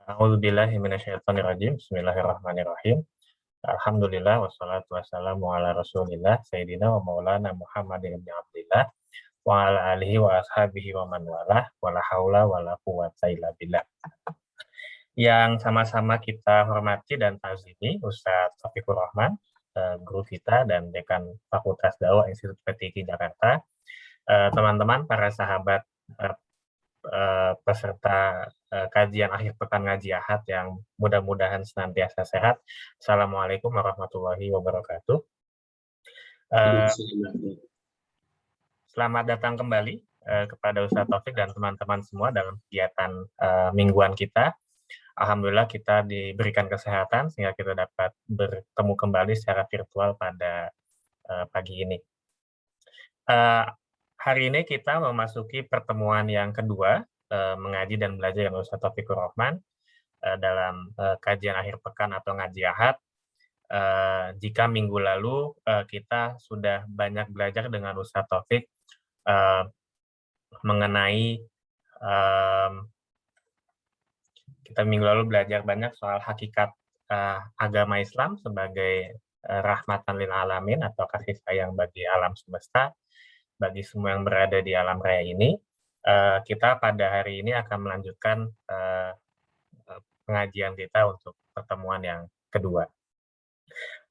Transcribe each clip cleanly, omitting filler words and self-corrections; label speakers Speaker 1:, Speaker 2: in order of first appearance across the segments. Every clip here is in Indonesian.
Speaker 1: A'udzubillahi minasyaitonirrajim. Bismillahirrahmanirrahim. Alhamdulillah wassalatu wassalamu ala Rasulillah Sayyidina wa Maulana Muhammadin ibn Abdillah wa ala alihi wa ashabihi wa man walah wala haula wala quwwata illa billah. Yang sama-sama kita hormati dan ta'zimi Ustaz Taufikur Rahman, guru kita dan Dekan Fakultas Dakwah Institut PTIQ Jakarta, teman-teman para sahabat peserta kajian akhir pekan ngaji Ahad yang mudah-mudahan senantiasa sehat. Assalamualaikum warahmatullahi wabarakatuh. Selamat datang kembali kepada Ustaz Taufik dan teman-teman semua dalam kegiatan mingguan kita. Alhamdulillah kita diberikan kesehatan sehingga kita dapat bertemu kembali secara virtual pada pagi ini. Hari ini kita memasuki pertemuan yang kedua mengaji dan belajar dengan Ustaz Taufikur Rahman dalam kajian akhir pekan atau ngaji Ahad. Jika minggu lalu kita sudah banyak belajar dengan Ustaz Taufik mengenai kita minggu lalu belajar banyak soal hakikat agama Islam sebagai rahmatan lil alamin atau kasih sayang bagi alam semesta, bagi semua yang berada di alam raya ini. Kita pada hari ini akan melanjutkan pengajian kita untuk pertemuan yang kedua.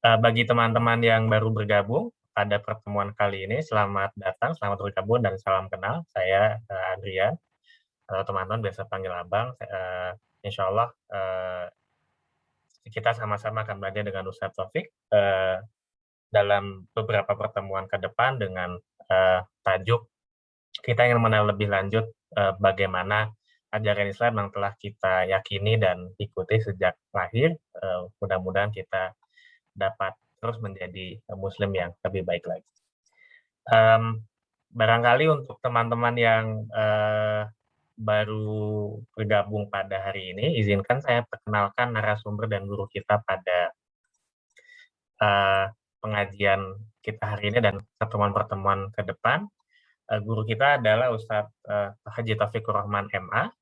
Speaker 1: Bagi teman-teman yang baru bergabung pada pertemuan kali ini, selamat datang, selamat bergabung, dan salam kenal. Saya Adrian, atau teman-teman biasa panggil Abang. Insya Allah kita sama-sama akan belajar dengan Ustaz Taufik dalam beberapa pertemuan ke depan dengan tajuk kita ingin mengenal lebih lanjut bagaimana ajaran Islam yang telah kita yakini dan ikuti sejak lahir. Mudah-mudahan kita dapat terus menjadi Muslim yang lebih baik lagi. Barangkali untuk teman-teman yang baru bergabung pada hari ini, izinkan saya perkenalkan narasumber dan guru kita pada pengajian kita hari ini dan pertemuan-pertemuan ke depan. Guru kita adalah Ustadz Haji Taufikur Rahman MA.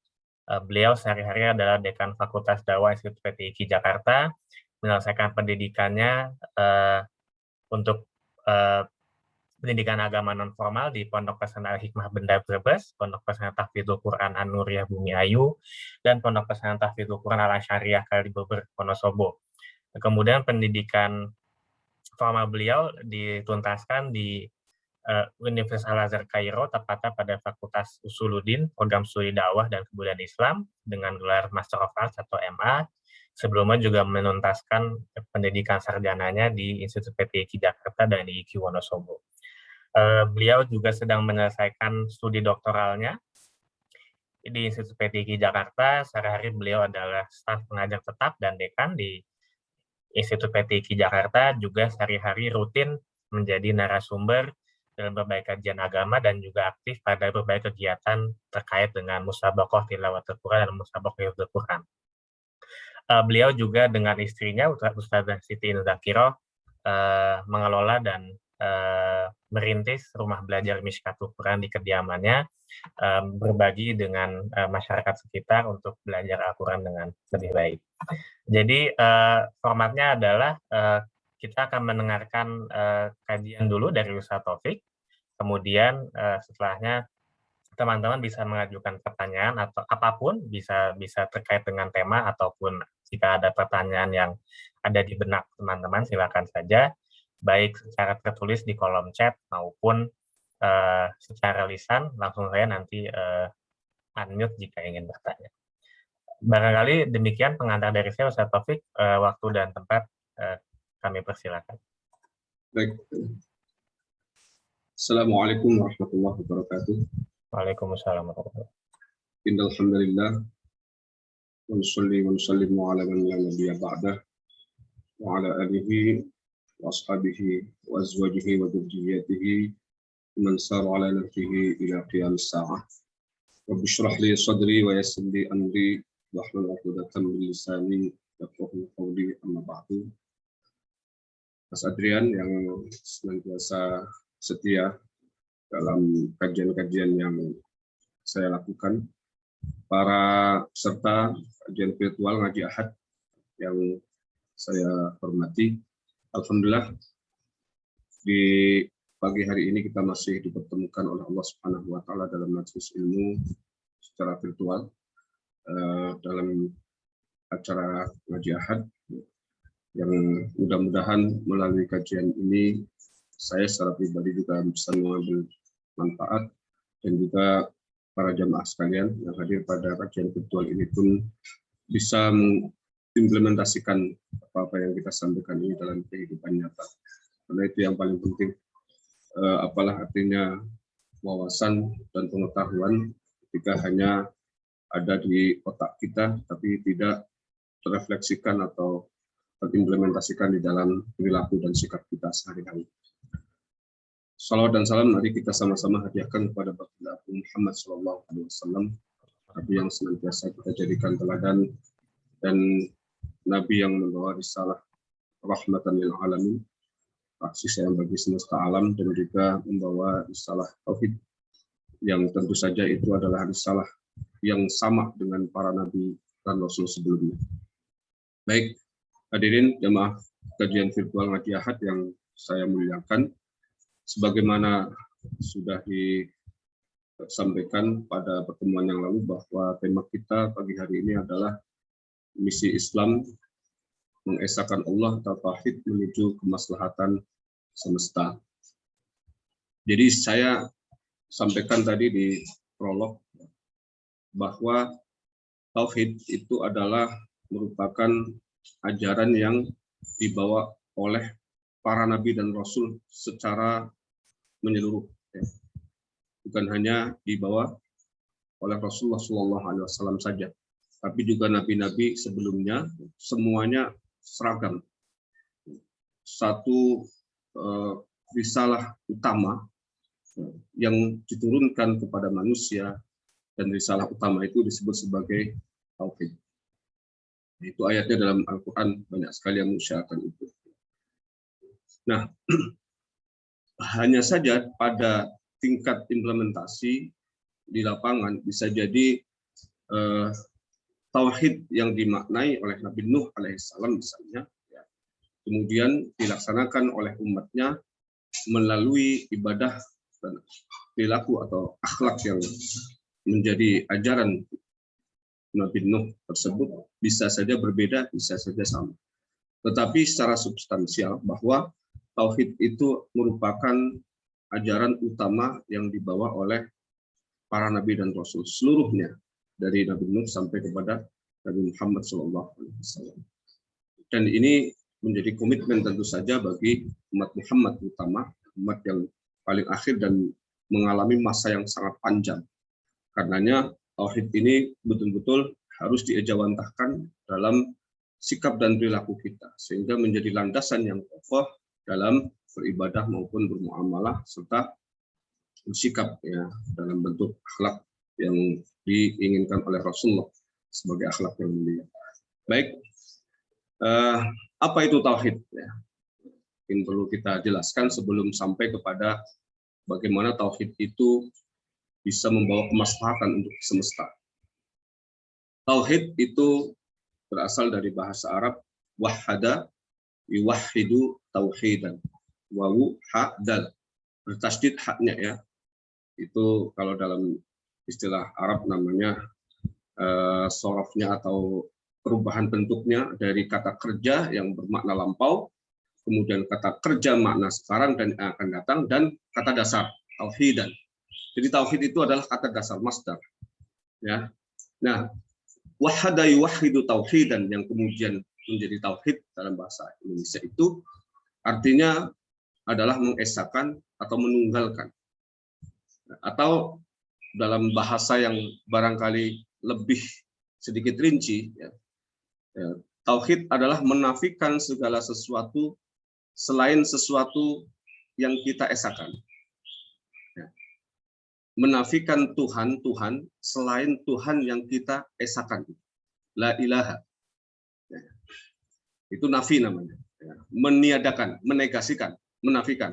Speaker 1: Beliau sehari-hari adalah Dekan Fakultas Dakwah Institut PTIQ Jakarta, menyelesaikan pendidikannya untuk pendidikan agama non-formal di Pondok Pesantren Al-Hikmah Benda Brebes, Pondok Pesantren Tahfidzul Quran An-Nuriyah Bumi Ayu, dan Pondok Pesantren Tahfidzul Quran Al-Asyariah Kalibober Wonosobo. Kemudian pendidikan formal beliau dituntaskan di Universitas Al-Azhar Kairo, tepatnya pada Fakultas Usuluddin, Program Studi Dakwah dan Kebudayaan Islam, dengan gelar Master of Arts atau MA. Sebelumnya juga menuntaskan pendidikan sarjananya di Institut PTIQ Jakarta dan di IQ Wonosobo. Beliau juga sedang menyelesaikan studi doktoralnya di Institut PTIQ Jakarta. Sehari-hari beliau adalah staf pengajar tetap dan dekan di Institut PTIQ Jakarta, juga sehari-hari rutin menjadi narasumber dalam berbagai kajian agama dan juga aktif pada berbagai kegiatan terkait dengan musabaqah tilawatul Quran dan musabaqah hifdzul Quran. Beliau juga dengan istrinya Ustazah Siti Zakiro mengelola dan merintis rumah belajar Mishkatul Quran di kediamannya, berbagi dengan masyarakat sekitar untuk belajar Al-Quran dengan lebih baik. Jadi formatnya adalah kita akan mendengarkan kajian dulu dari Ustaz Taufik, kemudian setelahnya teman-teman bisa mengajukan pertanyaan atau apapun, bisa terkait dengan tema, ataupun jika ada pertanyaan yang ada di benak teman-teman, silakan saja, baik secara tertulis di kolom chat maupun secara lisan, langsung saya nanti unmute jika ingin bertanya. Barangkali demikian pengantar dari saya, Ustaz Taufik. Waktu dan tempat kami persilakan.
Speaker 2: Baik. Assalamualaikum warahmatullahi wabarakatuh.
Speaker 1: Waalaikumsalam warahmatullahi wabarakatuh.
Speaker 2: Innal hamdalillah wa nusalli wa nusallimu ala man la nabiyya ba'dah wa ala alihi wa ashabihi wa azwajihi wa dhurriyyatihi man sara ala nahjihi ila qiyamis saa'ah. Rabbi shrah li sadri wa yassir li amri wahlul 'uqdatam min lisani yafqahu qawli, amma ba'du. Mas Adrian yang senantiasa setia dalam kajian-kajian yang saya lakukan, para peserta kajian virtual ngaji Ahad yang saya hormati. Alhamdulillah di pagi hari ini kita masih dipertemukan oleh Allah Subhanahu wa taala dalam majelis ilmu secara virtual dalam acara ngaji Ahad yang mudah-mudahan melalui kajian ini saya secara pribadi juga bisa mengambil manfaat, dan juga para jamaah sekalian yang hadir pada kajian virtual ini pun bisa mengimplementasikan apa-apa yang kita sampaikan ini dalam kehidupan nyata. Karena itu yang paling penting. Apalah artinya wawasan dan pengetahuan ketika hanya ada di otak kita tapi tidak terefleksikan atau terimplementasikan di dalam perilaku dan sikap kita sehari-hari. Salawat dan salam mari kita sama-sama hadiahkan kepada Baginda Muhammad SAW, Nabi yang senantiasa kita jadikan teladan dan Nabi yang membawa risalah rahmatan lil alamin, kasih sayang bagi semesta alam, dan juga membawa risalah tauhid yang tentu saja itu adalah risalah yang sama dengan para nabi dan rasul sebelumnya. Baik, hadirin jemaah kajian virtual ngaji Ahad yang saya muliakan, sebagaimana sudah disampaikan pada pertemuan yang lalu bahwa tema kita pagi hari ini adalah misi Islam mengesahkan Allah atau tauhid menuju kemaslahatan semesta. Jadi saya sampaikan tadi di prolog bahwa tauhid itu adalah merupakan ajaran yang dibawa oleh para nabi dan rasul secara menyeluruh, bukan hanya dibawa oleh Rasulullah SAW saja, tapi juga nabi-nabi sebelumnya semuanya seragam. Satu risalah utama yang diturunkan kepada manusia, dan risalah utama itu disebut sebagai tauhid. Itu ayatnya dalam Al-Quran banyak sekali yang mengisyaratkan itu. Nah, hanya saja pada tingkat implementasi di lapangan bisa jadi tauhid yang dimaknai oleh Nabi Nuh alaihissalam misalnya, ya, kemudian dilaksanakan oleh umatnya melalui ibadah dan perilaku atau akhlak yang menjadi ajaran Nabi Nuh tersebut, bisa saja berbeda, bisa saja sama. Tetapi secara substansial bahwa tauhid itu merupakan ajaran utama yang dibawa oleh para nabi dan rasul seluruhnya, dari Nabi Nuh sampai kepada Nabi Muhammad SAW. Dan ini menjadi komitmen tentu saja bagi umat Muhammad, terutama umat yang paling akhir dan mengalami masa yang sangat panjang. Karenanya tauhid ini betul-betul harus diejawantahkan dalam sikap dan perilaku kita, sehingga menjadi landasan yang kokoh dalam beribadah maupun bermuamalah serta bersikap, ya, dalam bentuk akhlak yang diinginkan oleh Rasulullah sebagai akhlak yang mulia. Baik, apa itu tauhid? Ya, ini perlu kita jelaskan sebelum sampai kepada bagaimana tauhid itu bisa membawa kemaslahatan untuk semesta. Tauhid itu berasal dari bahasa Arab wahada yuwahhidu tauhidan, wawu ha dal, bertasydid haknya, ya. Itu kalau dalam istilah Arab namanya sorofnya atau perubahan bentuknya dari kata kerja yang bermakna lampau, kemudian kata kerja makna sekarang dan yang akan datang, dan kata dasar tauhidan. Jadi tauhid itu adalah kata dasar masdar, ya. Nah, wahada yuwahhidu tauhidan yang kemudian menjadi tauhid dalam bahasa Indonesia itu artinya adalah mengesahkan atau menunggalkan, atau dalam bahasa yang barangkali lebih sedikit rinci, ya, tauhid adalah menafikan segala sesuatu selain sesuatu yang kita esahkan. Menafikan Tuhan selain Tuhan yang kita esahkan. La ilaha. Ya. Itu nafi namanya. Ya. Meniadakan, menegasikan, menafikan.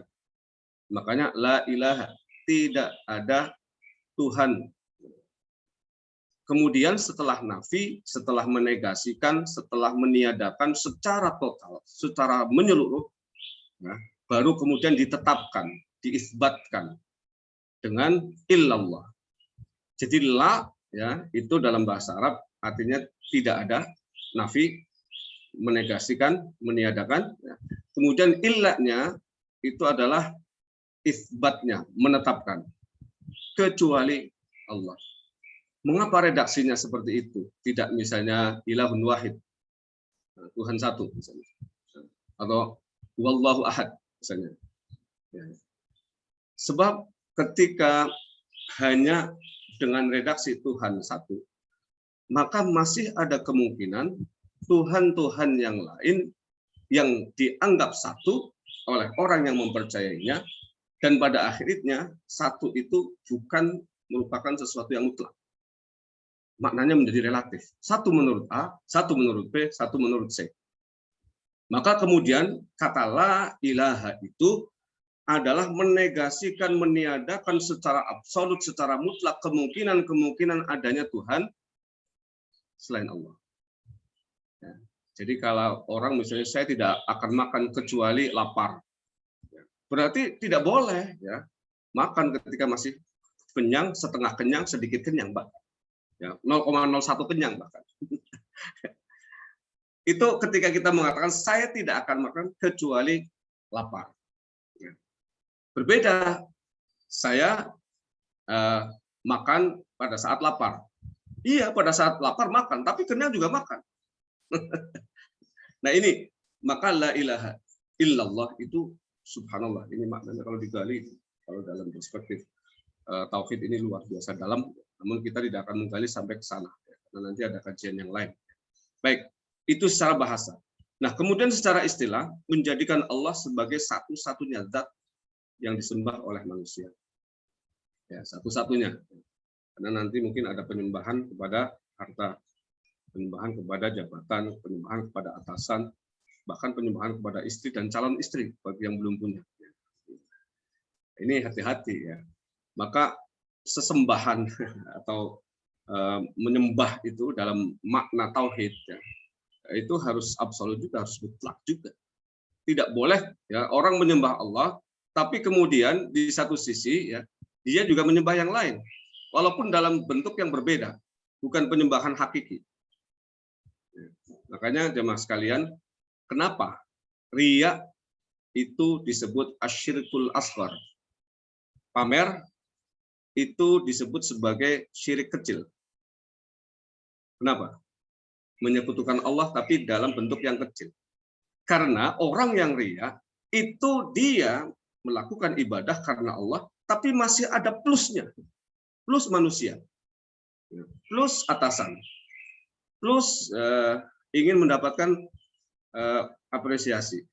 Speaker 2: Makanya la ilaha, tidak ada Tuhan Kemudian setelah nafi, setelah menegasikan, setelah meniadakan secara total, secara menyeluruh, ya, baru kemudian ditetapkan, diisbatkan dengan illallah. Jadi la, ya, itu dalam bahasa Arab artinya tidak ada, nafi, menegasikan, meniadakan. Ya. Kemudian illanya itu adalah isbatnya, menetapkan, kecuali Allah. Mengapa redaksinya seperti itu? Tidak misalnya ilahun wahid, Tuhan satu misalnya, atau wallahu ahad misalnya. Ya. Sebab ketika hanya dengan redaksi Tuhan satu, maka masih ada kemungkinan Tuhan-Tuhan yang lain yang dianggap satu oleh orang yang mempercayainya, dan pada akhirnya satu itu bukan merupakan sesuatu yang mutlak. Maknanya menjadi relatif. Satu menurut A, satu menurut B, satu menurut C. Maka kemudian kata la ilaha itu adalah menegasikan, meniadakan secara absolut, secara mutlak kemungkinan adanya Tuhan selain Allah. Ya. Jadi kalau orang misalnya saya tidak akan makan kecuali lapar, ya, berarti tidak boleh ya makan ketika masih kenyang, setengah kenyang, sedikit kenyang, Pak. Ya, 0,01 kenyang bahkan. Itu ketika kita mengatakan saya tidak akan makan kecuali lapar. Ya. Berbeda, saya makan pada saat lapar. Iya, pada saat lapar makan, tapi kenyang juga makan. Nah ini, maka la ilaha illallah itu subhanallah. Ini maknanya kalau digali, kalau dalam perspektif tauhid ini luar biasa dalam. Namun kita tidak akan menggali sampai ke sana, karena nanti ada kajian yang lain. Baik, itu secara bahasa. Nah, kemudian secara istilah, menjadikan Allah sebagai satu-satunya zat yang disembah oleh manusia. Ya, satu-satunya. Karena nanti mungkin ada penyembahan kepada harta, penyembahan kepada jabatan, penyembahan kepada atasan, bahkan penyembahan kepada istri dan calon istri bagi yang belum punya. Ini hati-hati ya. Maka sesembahan atau menyembah itu dalam makna tauhid ya, itu harus absolut juga, harus mutlak juga. Tidak boleh ya orang menyembah Allah tapi kemudian di satu sisi ya dia juga menyembah yang lain walaupun dalam bentuk yang berbeda, bukan penyembahan hakiki. Ya. Makanya jemaah sekalian, kenapa riya itu disebut asyirkul asghar? Pamer itu disebut sebagai syirik kecil. Kenapa? Menyekutukan Allah tapi dalam bentuk yang kecil. Karena orang yang riya itu dia melakukan ibadah karena Allah, tapi masih ada plusnya. Plus manusia. Plus atasan. Plus ingin mendapatkan apresiasi.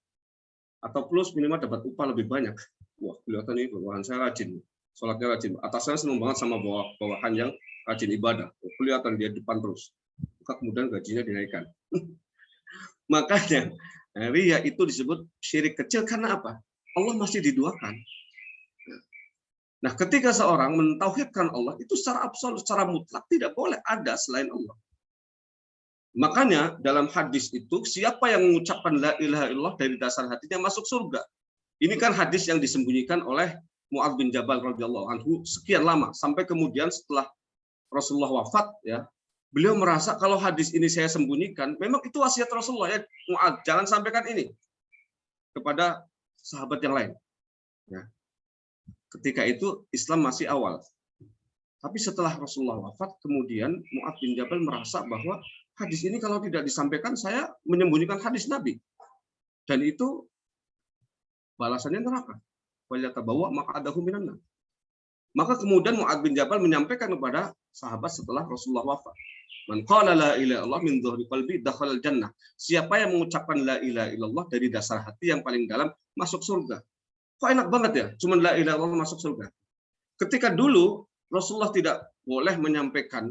Speaker 2: Atau plus minimal dapat upah lebih banyak. Wah, kelihatan ini bawahan saya rajin. Sholatnya rajin. Atasannya senang banget sama bawahan yang rajin ibadah. Kelihatan dia depan terus. Maka kemudian gajinya dinaikkan. Makanya riya itu disebut syirik kecil karena apa? Allah masih diduakan. Nah, ketika seorang mentauhidkan Allah itu secara absolut, secara mutlak tidak boleh ada selain Allah. Makanya dalam hadis itu siapa yang mengucapkan la ilaha illallah dari dasar hatinya masuk surga. Ini kan hadis yang disembunyikan oleh Mu'adz bin Jabal radhiyallahu anhu sekian lama sampai kemudian setelah Rasulullah wafat ya, beliau merasa kalau hadis ini saya sembunyikan, memang itu wasiat Rasulullah ya, Mu'adz jangan sampaikan ini kepada sahabat yang lain. Ya. Ketika itu Islam masih awal. Tapi setelah Rasulullah wafat, kemudian Mu'adz bin Jabal merasa bahwa hadis ini kalau tidak disampaikan, saya menyembunyikan hadis Nabi. Dan itu balasannya neraka. Maka kemudian Mu'adz bin Jabal menyampaikan kepada sahabat setelah Rasulullah wafat. Man qala la ilaha illallah min dhuhri qalbi dakhala al-jannah. Siapa yang mengucapkan la ilaha illallah dari dasar hati yang paling dalam masuk surga. Kok enak banget ya, cuma la ilaha illallah masuk surga. Ketika dulu Rasulullah tidak boleh menyampaikan,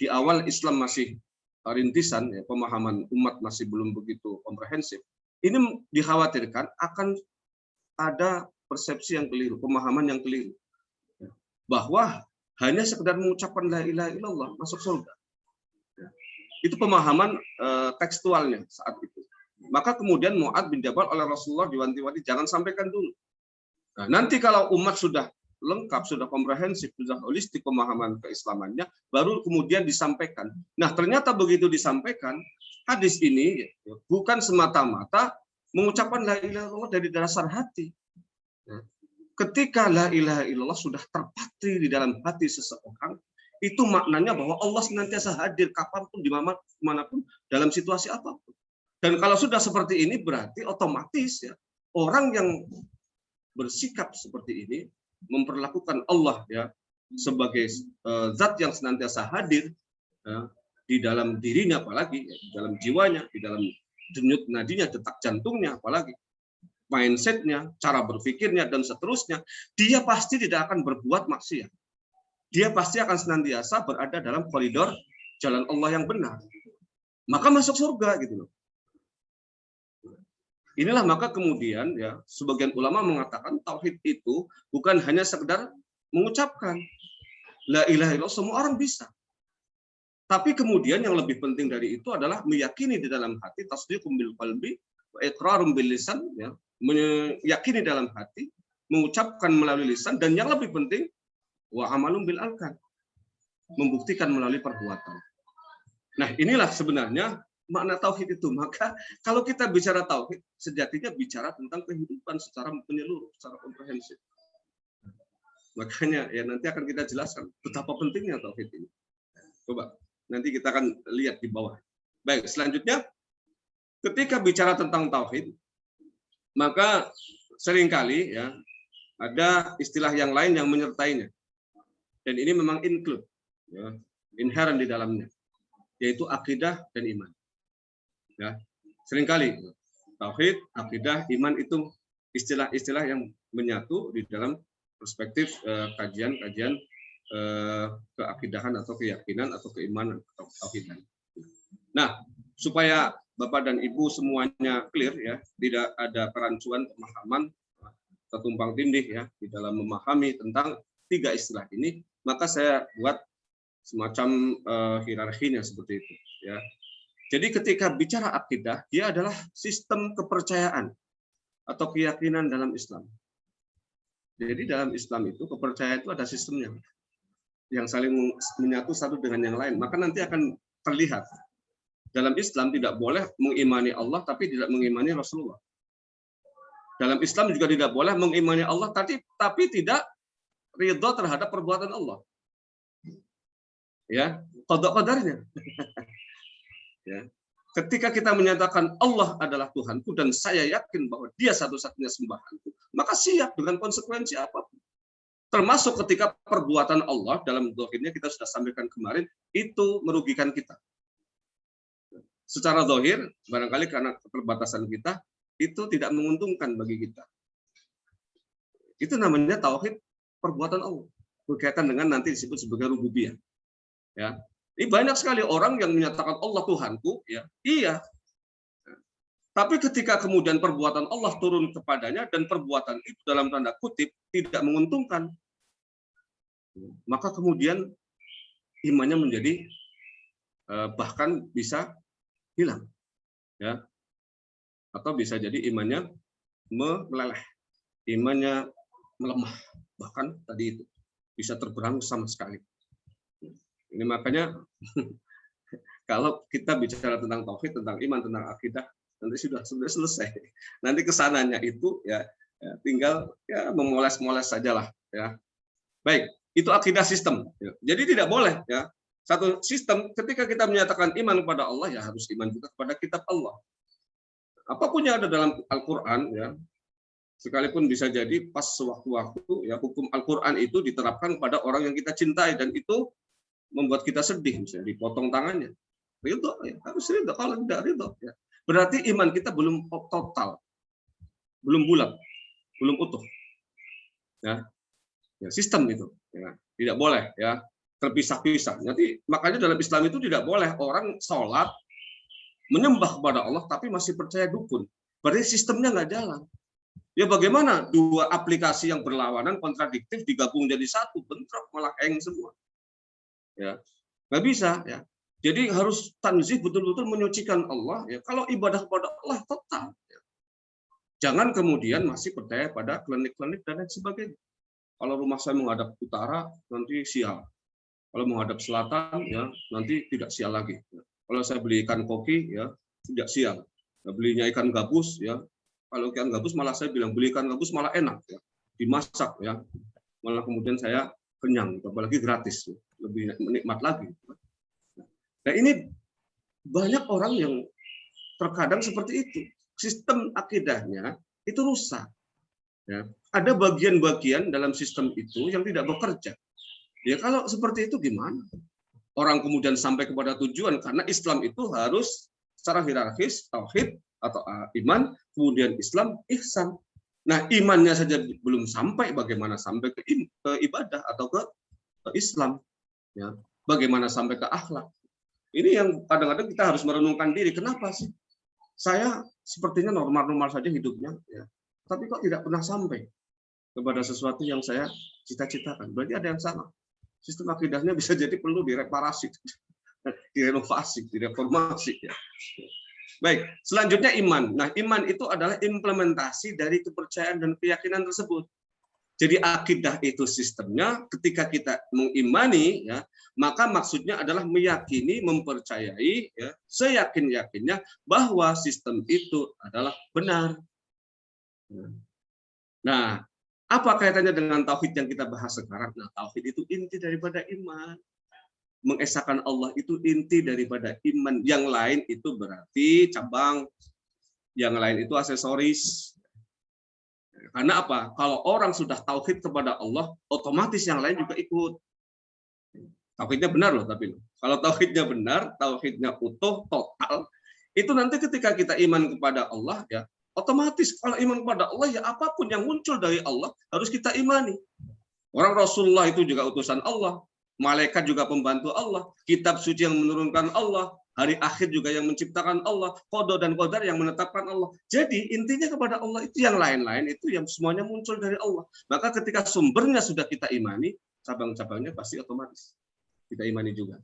Speaker 2: di awal Islam masih rintisan, ya, pemahaman umat masih belum begitu komprehensif. Ini dikhawatirkan akan ada persepsi yang keliru, pemahaman yang keliru. Bahwa hanya sekedar mengucapkan la ilaha illallah masuk surga. Itu pemahaman tekstualnya saat itu. Maka kemudian Mu'adz bin Jabal oleh Rasulullah diwanti-wanti jangan sampaikan dulu. Nah, nanti kalau umat sudah lengkap, sudah komprehensif, sudah holistik pemahaman keislamannya, baru kemudian disampaikan. Nah, ternyata begitu disampaikan, hadis ini bukan semata-mata mengucapkan la ilaha illallah dari dasar hati. Ketika la ilaha illallah sudah terpatri di dalam hati seseorang, itu maknanya bahwa Allah senantiasa hadir kapanpun, dimanapun, dalam situasi apapun. Dan kalau sudah seperti ini, berarti otomatis ya orang yang bersikap seperti ini memperlakukan Allah ya sebagai zat yang senantiasa hadir ya, di dalam dirinya, apalagi ya, di dalam jiwanya, di dalam denyut nadinya, detak jantungnya, apalagi mindsetnya, cara berpikirnya, dan seterusnya, dia pasti tidak akan berbuat maksiat. Dia pasti akan senantiasa berada dalam koridor jalan Allah yang benar. Maka masuk surga gitu loh. Inilah maka kemudian ya sebagian ulama mengatakan tauhid itu bukan hanya sekedar mengucapkan la ilaha illallah, semua orang bisa. Tapi kemudian yang lebih penting dari itu adalah meyakini di dalam hati, tasdiqum bil qalbi wa iqrarum bil lisan, ya, meyakini dalam hati, mengucapkan melalui lisan, dan yang lebih penting wa amalum bil arkan, membuktikan melalui perbuatan. Nah, inilah sebenarnya makna tauhid itu. Maka kalau kita bicara tauhid, sejatinya bicara tentang kehidupan secara menyeluruh, secara komprehensif. Makanya ya nanti akan kita jelaskan betapa pentingnya tauhid ini. Coba nanti kita akan lihat di bawah. Baik, selanjutnya ketika bicara tentang tauhid, maka seringkali ya ada istilah yang lain yang menyertainya. Dan ini memang include, ya, inherent di dalamnya, yaitu akidah dan iman. Ya, seringkali tauhid, akidah, iman itu istilah-istilah yang menyatu di dalam perspektif kajian-kajian keakidahan atau keyakinan atau keimanan atau tauhidan. Nah, supaya Bapak dan Ibu semuanya clear ya, tidak ada kerancuan pemahaman atau tumpang tindih ya di dalam memahami tentang tiga istilah ini, maka saya buat semacam hierarkinya seperti itu ya. Jadi ketika bicara akidah, dia adalah sistem kepercayaan atau keyakinan dalam Islam. Jadi dalam Islam itu kepercayaan itu ada sistemnya yang saling menyatu satu dengan yang lain. Maka nanti akan terlihat dalam Islam tidak boleh mengimani Allah tapi tidak mengimani Rasulullah. Dalam Islam juga tidak boleh mengimani Allah tapi tidak ridha terhadap perbuatan Allah. Ya, qada qadarnya. Ya. Ketika kita menyatakan Allah adalah Tuhanku dan saya yakin bahwa Dia satu-satunya sembahanku, maka siap dengan konsekuensi apapun. Termasuk ketika perbuatan Allah dalam zahirnya kita sudah sampaikan kemarin itu merugikan kita. Secara zahir barangkali karena keterbatasan kita itu tidak menguntungkan bagi kita. Itu namanya tauhid perbuatan Allah, berkaitan dengan nanti disebut sebagai rububiyah. Ya. Ini banyak sekali orang yang menyatakan Allah Tuhanku, ya, iya. Tapi ketika kemudian perbuatan Allah turun kepadanya dan perbuatan itu dalam tanda kutip tidak menguntungkan, maka kemudian imannya menjadi bahkan bisa hilang, ya, atau bisa jadi imannya meleleh, imannya melemah, bahkan tadi itu bisa terberangus sama sekali. Ini makanya kalau kita bicara tentang tauhid, tentang iman, tentang akidah, nanti sudah selesai. Nanti kesananya itu ya tinggal ya memoles-moles sajalah ya. Baik, itu akidah sistem. Jadi tidak boleh ya satu sistem ketika kita menyatakan iman kepada Allah ya harus iman juga kepada kitab Allah. Apapun yang ada dalam Al-Qur'an ya, sekalipun bisa jadi pas sewaktu-waktu ya hukum Al-Qur'an itu diterapkan pada orang yang kita cintai dan itu membuat kita sedih, misalnya dipotong tangannya, ridho ya, harus ridho. Kalau tidak ridho ya berarti iman kita belum total, belum bulat, belum utuh ya, ya sistem itu ya tidak boleh ya terpisah-pisah. Nanti makanya dalam Islam itu tidak boleh orang sholat menyembah kepada Allah tapi masih percaya dukun, berarti sistemnya nggak jalan. Ya bagaimana dua aplikasi yang berlawanan, kontradiktif digabung jadi satu, bentrok malah hang semua. Ya, nggak bisa ya. Jadi harus tanzih, betul-betul menyucikan Allah. Ya, kalau ibadah kepada Allah total. Ya. Jangan kemudian masih percaya pada klinik-klinik dan lain sebagainya. Kalau rumah saya menghadap utara, nanti sial. Kalau menghadap selatan, ya nanti tidak sial lagi. Ya. Kalau saya beli ikan koki, ya tidak sial. Ya, belinya ikan gabus, ya kalau ikan gabus malah saya bilang beli ikan gabus malah enak, ya dimasak, ya malah kemudian saya kenyang, apalagi gratis, ya. Lebih menikmat lagi. Nah ini banyak orang yang terkadang seperti itu, sistem akidahnya itu rusak. Ya. Ada bagian-bagian dalam sistem itu yang tidak bekerja. Ya kalau seperti itu gimana? Orang kemudian sampai kepada tujuan, karena Islam itu harus secara hierarkis, tauhid atau iman, kemudian Islam, ihsan. Nah, imannya saja belum sampai, bagaimana sampai ke ibadah atau ke Islam? Ya. Bagaimana sampai ke akhlak? Ini yang kadang-kadang kita harus merenungkan diri. Kenapa sih? Saya sepertinya normal-normal saja hidupnya, ya. Tapi kok tidak pernah sampai kepada sesuatu yang saya cita-citakan. Berarti ada yang salah. Sistem akidahnya bisa jadi perlu direparasi, direnovasi, direformasi. Ya. Baik, selanjutnya iman. Nah, iman itu adalah implementasi dari kepercayaan dan keyakinan tersebut. Jadi akidah itu sistemnya, ketika kita mengimani, ya, maka maksudnya adalah meyakini, mempercayai, ya, seyakin-yakinnya bahwa sistem itu adalah benar. Nah, apa kaitannya dengan tauhid yang kita bahas sekarang? Nah, tauhid itu inti daripada iman. Mengesahkan Allah itu inti daripada iman. Yang lain itu berarti cabang, yang lain itu aksesoris. Karena apa? Kalau orang sudah tauhid kepada Allah, otomatis yang lain juga ikut. Tauhidnya benar loh, tapi kalau tauhidnya benar, tauhidnya utuh, total, itu nanti ketika kita iman kepada Allah, ya otomatis kalau iman kepada Allah, ya apapun yang muncul dari Allah harus kita imani. Orang Rasulullah itu juga utusan Allah. Malaikat juga pembantu Allah, kitab suci yang menurunkan Allah, hari akhir juga yang menciptakan Allah, qada dan qadar yang menetapkan Allah. Jadi intinya kepada Allah itu, yang lain-lain itu yang semuanya muncul dari Allah. Maka ketika sumbernya sudah kita imani, cabang-cabangnya pasti otomatis kita imani juga.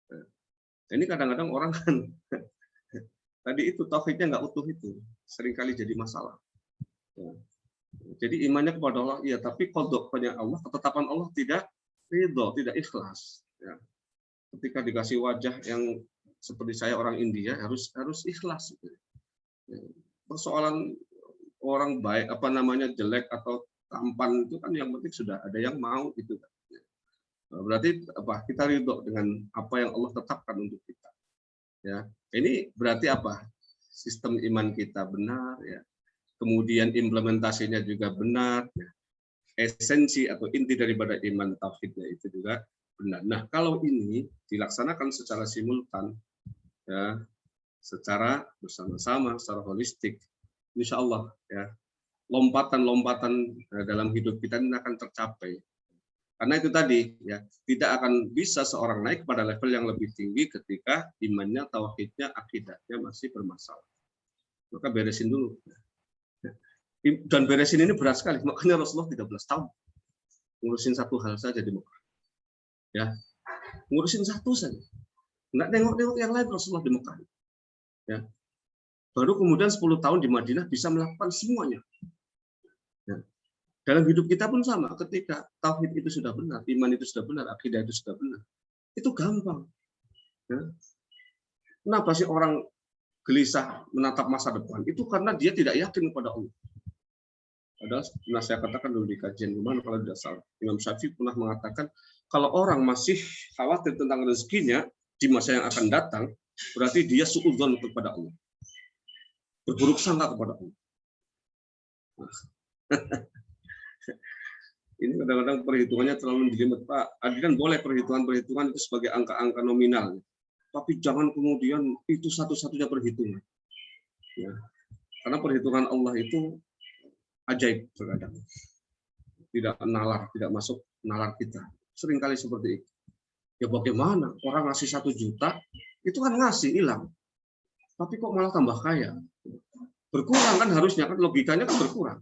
Speaker 2: Nah, ini kadang-kadang orang kan tadi itu tauhidnya nggak utuh, itu seringkali jadi masalah. Nah, jadi imannya kepada Allah, iya, tapi qadanya Allah, ketetapan Allah tidak ridho, tidak ikhlas. Ya. Ketika dikasih wajah yang seperti saya orang India, harus ikhlas. Ya. Persoalan orang baik, apa namanya, jelek atau tampan itu kan yang penting sudah ada yang mau gitu. Nah, berarti apa? Kita ridho dengan apa yang Allah tetapkan untuk kita. Ya, ini berarti apa? Sistem iman kita benar, ya. Kemudian implementasinya juga benar. Ya. Esensi atau inti daripada iman tauhidnya itu juga benar. Nah, kalau ini dilaksanakan secara simultan, ya, secara bersama-sama, secara holistik, insya Allah, ya, lompatan-lompatan dalam hidup kita ini akan tercapai. Karena itu tadi, ya, tidak akan bisa seorang naik pada level yang lebih tinggi ketika imannya, tauhidnya, akidahnya masih bermasalah. Maka beresin dulu. Dan beresin ini berat sekali, makanya Rasulullah 13 tahun ngurusin satu hal saja di Mekah. Ya, ngurusin satu saja, nggak nengok-nengok yang lain Rasulullah di Mekah. Ya, baru kemudian 10 tahun di Madinah bisa melakukan semuanya. Ya. Dalam hidup kita pun sama, ketika tauhid itu sudah benar, iman itu sudah benar, akidah itu sudah benar, itu gampang. Ya. Kenapa sih orang gelisah menatap masa depan? Itu karena dia tidak yakin kepada Allah. Padahal pernah saya katakan dulu di kajian rumah, kalau tidak salah, Imam Syafi'i pernah mengatakan kalau orang masih khawatir tentang rezekinya di masa yang akan datang, berarti dia suudzon kepada Allah, berburuk sangka kepada Allah. Nah. Ini kadang-kadang perhitungannya terlalu jelimet, Pak. Kan boleh perhitungan-perhitungan itu sebagai angka-angka nominal, tapi jangan kemudian itu satu-satunya perhitungan. Ya. Karena perhitungan Allah itu ajaib terkadang, tidak nalar, tidak masuk nalar kita. Seringkali seperti itu. Ya bagaimana orang ngasih 1 juta, itu kan ngasih hilang, tapi kok malah tambah kaya? Berkurang kan harusnya, kan logikanya kan berkurang.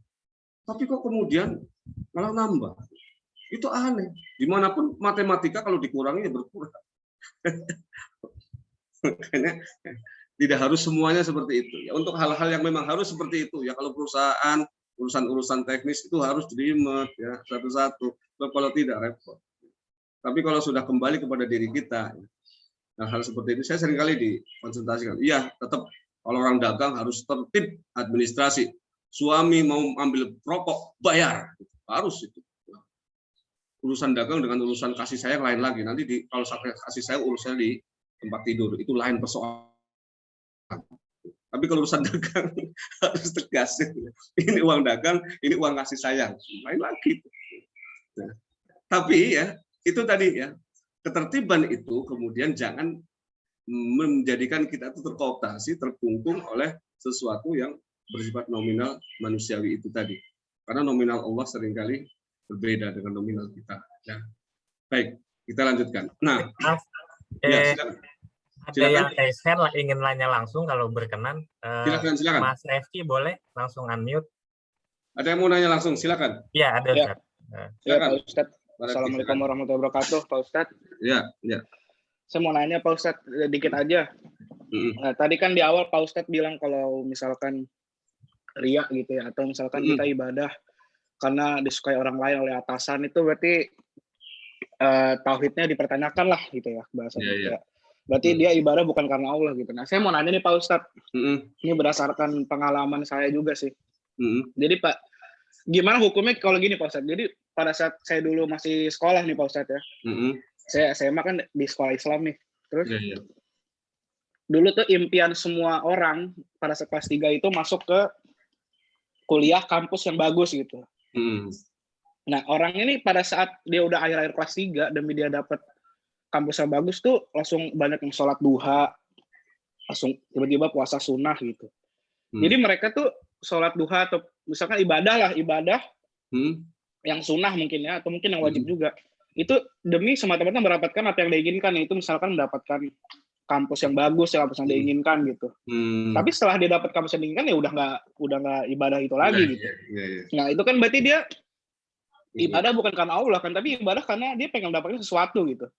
Speaker 2: tapi kok kemudian malah nambah. Itu aneh. Dimanapun matematika kalau dikurangi ya berkurang. Makanya tidak harus semuanya seperti itu. Ya, untuk hal-hal yang memang harus seperti itu. Ya kalau perusahaan urusan-urusan teknis itu harus jelimet ya satu-satu. Kalau tidak repot. Tapi kalau sudah kembali kepada diri kita, hal seperti itu saya seringkali dikonsultasikan. Iya, tetap kalau orang dagang harus tertib administrasi. Suami mau ambil rokok bayar, harus itu. Urusan dagang dengan urusan kasih sayang lain lagi. Nanti kalau sampai kasih sayang urusannya di tempat tidur itu lain persoalan. Tapi kalau urusan dagang harus tegas. Ini uang dagang, ini uang kasih sayang, lain lagi. Nah, tapi ya itu tadi ya ketertiban itu kemudian jangan menjadikan kita itu terkooptasi, terkungkung oleh sesuatu yang bersifat nominal manusiawi itu tadi. Karena nominal Allah seringkali berbeda dengan nominal kita. Ya. Baik, kita lanjutkan. Nah, ya, silakan.
Speaker 1: Ada yang share ingin nanya langsung kalau berkenan.
Speaker 2: Silakan.
Speaker 1: Mas Refki boleh langsung unmute.
Speaker 2: Ada yang mau nanya langsung, silakan.
Speaker 1: Iya, ada Ustaz.
Speaker 3: Ya, Pak Ustadz. Assalamualaikum warahmatullahi wabarakatuh, Pak Ustadz.
Speaker 2: Ya.
Speaker 3: Saya mau nanya Pak Ustadz dikit aja. Nah, tadi kan di awal Pak Ustadz bilang kalau misalkan riya gitu ya, atau misalkan kita ibadah karena disukai orang lain oleh atasan, itu berarti tauhidnya dipertanyakan lah gitu ya bahasanya. Ya. Berarti dia ibadah bukan karena Allah gitu. Nah, saya mau nanya nih Pak Ustadz, ini berdasarkan pengalaman saya juga sih. Jadi Pak, gimana hukumnya kalau gini Pak Ustadz? Jadi pada saat saya dulu masih sekolah nih Pak Ustadz ya, saya SMA kan di sekolah Islam nih. Terus dulu tuh impian semua orang pada saat kelas 3 itu masuk ke kuliah kampus yang bagus gitu. Nah, orang ini pada saat dia udah akhir-akhir kelas 3 demi dia dapat kampus yang bagus tuh langsung banyak yang sholat duha, langsung tiba-tiba puasa sunnah gitu. Jadi mereka tuh sholat duha atau misalkan ibadah yang sunnah mungkin ya, atau mungkin yang wajib juga. Itu demi semata-mata mendapatkan apa yang diinginkan, yaitu misalkan mendapatkan kampus yang bagus, kampus yang diinginkan gitu. Tapi setelah dia dapat kampus yang diinginkan ya udah nggak ibadah itu lagi gitu. Nah, itu kan berarti dia ibadah bukan karena Allah kan, tapi ibadah karena dia pengen mendapatkan sesuatu gitu.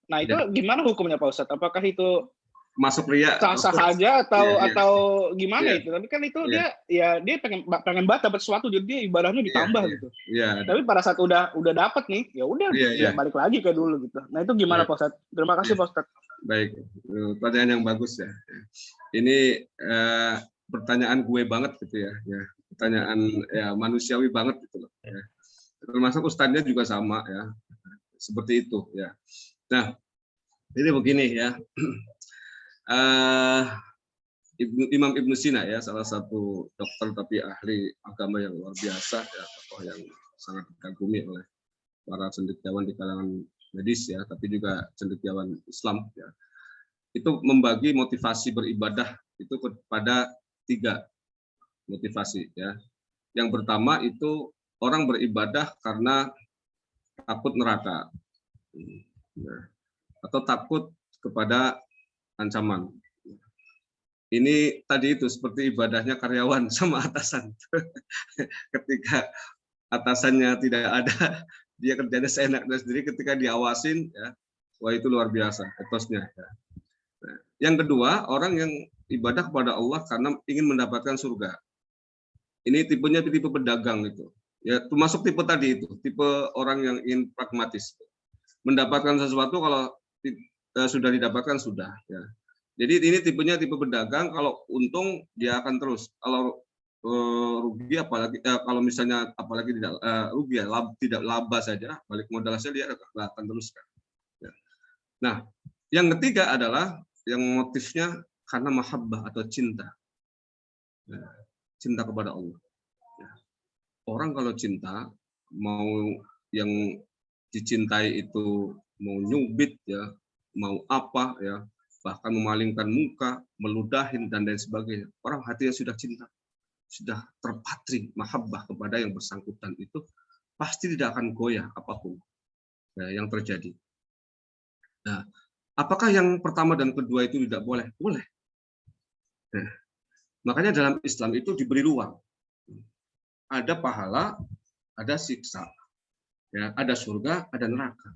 Speaker 3: Nah, itu gimana hukumnya Pak Ustadz? Apakah itu
Speaker 2: masuk riya
Speaker 3: sah-sah aja atau gimana itu? Tapi kan itu dia pengen banget dapat sesuatu, jadi dia ibadahnya ditambah gitu. Tapi pada saat udah dapat nih, ya udah dia balik lagi ke dulu gitu. Nah, itu gimana Pak Ustadz? Terima kasih Pak Ustadz.
Speaker 2: Baik, pertanyaan yang bagus ya. Ini pertanyaan gue banget gitu ya. Pertanyaan ya manusiawi banget gitu loh. Ya. Termasuk ustadznya juga sama ya. Seperti itu ya. Nah, ini begini ya. Imam Ibnu Sina ya, salah satu dokter tapi ahli agama yang luar biasa ya, tokoh yang sangat dikagumi oleh para cendekiawan di kalangan medis ya, tapi juga cendekiawan Islam ya. Itu membagi motivasi beribadah itu kepada 3 motivasi ya. Yang pertama itu orang beribadah karena takut neraka ya, atau takut kepada ancaman. Ini tadi itu seperti ibadahnya karyawan sama atasan. Ketika atasannya tidak ada, dia kerjanya seenaknya sendiri, ketika diawasin ya, wah itu luar biasa etosnya ya. Nah, yang kedua, orang yang ibadah kepada Allah karena ingin mendapatkan surga. Ini tipenya tipe pedagang itu. Ya, termasuk tipe tadi itu, tipe orang yang ingin pragmatis. Mendapatkan sesuatu kalau sudah didapatkan sudah ya. Jadi ini tipenya tipe pedagang, kalau untung dia akan terus. Kalau rugi apalagi kalau misalnya apalagi tidak rugi ya, tidak laba saja, balik modal saja dia akan teruskan. Ya. Nah, yang ketiga adalah yang motifnya karena mahabbah atau cinta. Ya, cinta kepada Allah. Ya. Orang kalau cinta, mau yang dicintai itu mau nyubit ya, mau apa ya, bahkan memalingkan muka, meludahin dan lain sebagainya. Orang hatinya sudah cinta, sudah terpatri mahabbah kepada yang bersangkutan, itu pasti tidak akan goyah apapun ya, yang terjadi. Nah, apakah yang pertama dan kedua itu tidak boleh? Boleh. Nah, makanya dalam Islam itu diberi ruang. ada pahala, ada siksa, ya, ada surga, ada neraka.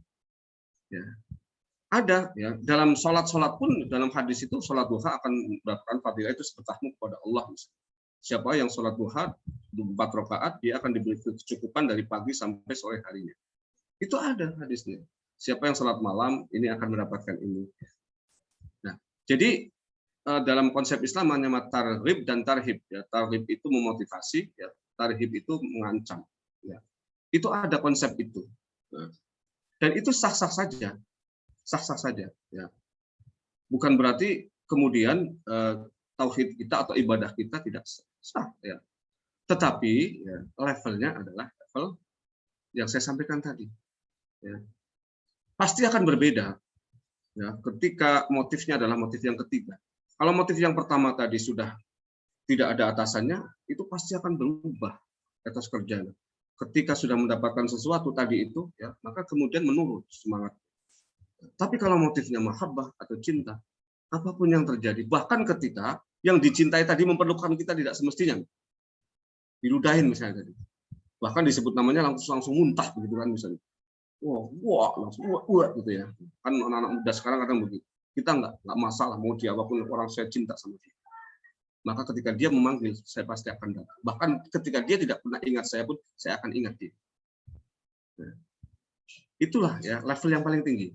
Speaker 2: Ya. Ada ya dalam sholat pun dalam hadis itu sholat duha akan mendapatkan fadilah itu sedekahmu kepada Allah. Siapa yang sholat duha 4 rakaat dia akan diberi kecukupan dari pagi sampai sore harinya. Itu ada hadisnya. Siapa yang sholat malam ini akan mendapatkan ini. Nah, jadi dalam konsep Islam hanya targhib dan tarhib. Ya, targhib itu memotivasi, ya, tarhib itu mengancam. Ya. Itu ada konsep itu. Nah, dan itu sah-sah saja. Sah-sah saja, ya. Bukan berarti kemudian tauhid kita atau ibadah kita tidak sah, ya. Tetapi ya, levelnya adalah level yang saya sampaikan tadi, ya. Pasti akan berbeda, ya. Ketika motifnya adalah motif yang ketiga. Kalau motif yang pertama tadi sudah tidak ada atasannya, itu pasti akan berubah atas kerjanya. Ketika sudah mendapatkan sesuatu tadi itu, ya, maka kemudian menurun semangat. Tapi kalau motifnya mahabbah atau cinta, apapun yang terjadi, bahkan ketika yang dicintai tadi memperlukan kita tidak semestinya, diludahin misalnya tadi, bahkan disebut namanya langsung muntah begitu kan misalnya, wah langsung wah gitu ya, kan anak-anak muda sekarang kadang begitu, kita nggak masalah mau dia apapun orang saya cinta sama dia, maka ketika dia memanggil saya pasti akan datang, bahkan ketika dia tidak pernah ingat saya pun saya akan ingat dia. Nah, itulah ya level yang paling tinggi.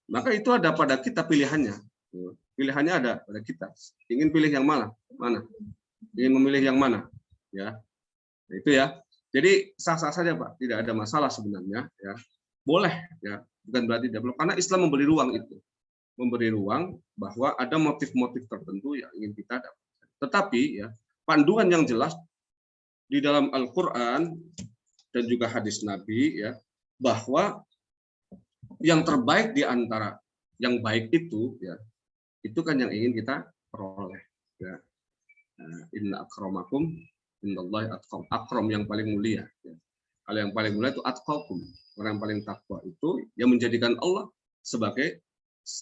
Speaker 2: Maka itu ada pada kita pilihannya. Pilihannya ada pada kita. Ingin pilih yang mana? Mana? Ingin memilih yang mana? Ya. Itu ya. Jadi sah-sah saja, Pak. Tidak ada masalah sebenarnya, ya. Boleh, ya. Bukan berarti tidak boleh. Karena Islam memberi ruang itu. Memberi ruang bahwa ada motif-motif tertentu yang ingin kita dapatkan. Tetapi ya, panduan yang jelas di dalam Al-Qur'an dan juga hadis Nabi ya, bahwa yang terbaik di antara yang baik itu ya itu kan yang ingin kita peroleh ya. Inna akramakum indallahi atqakum, akram yang paling mulia ya. Kalau yang paling mulia itu atqakum, orang yang paling takwa itu yang menjadikan Allah sebagai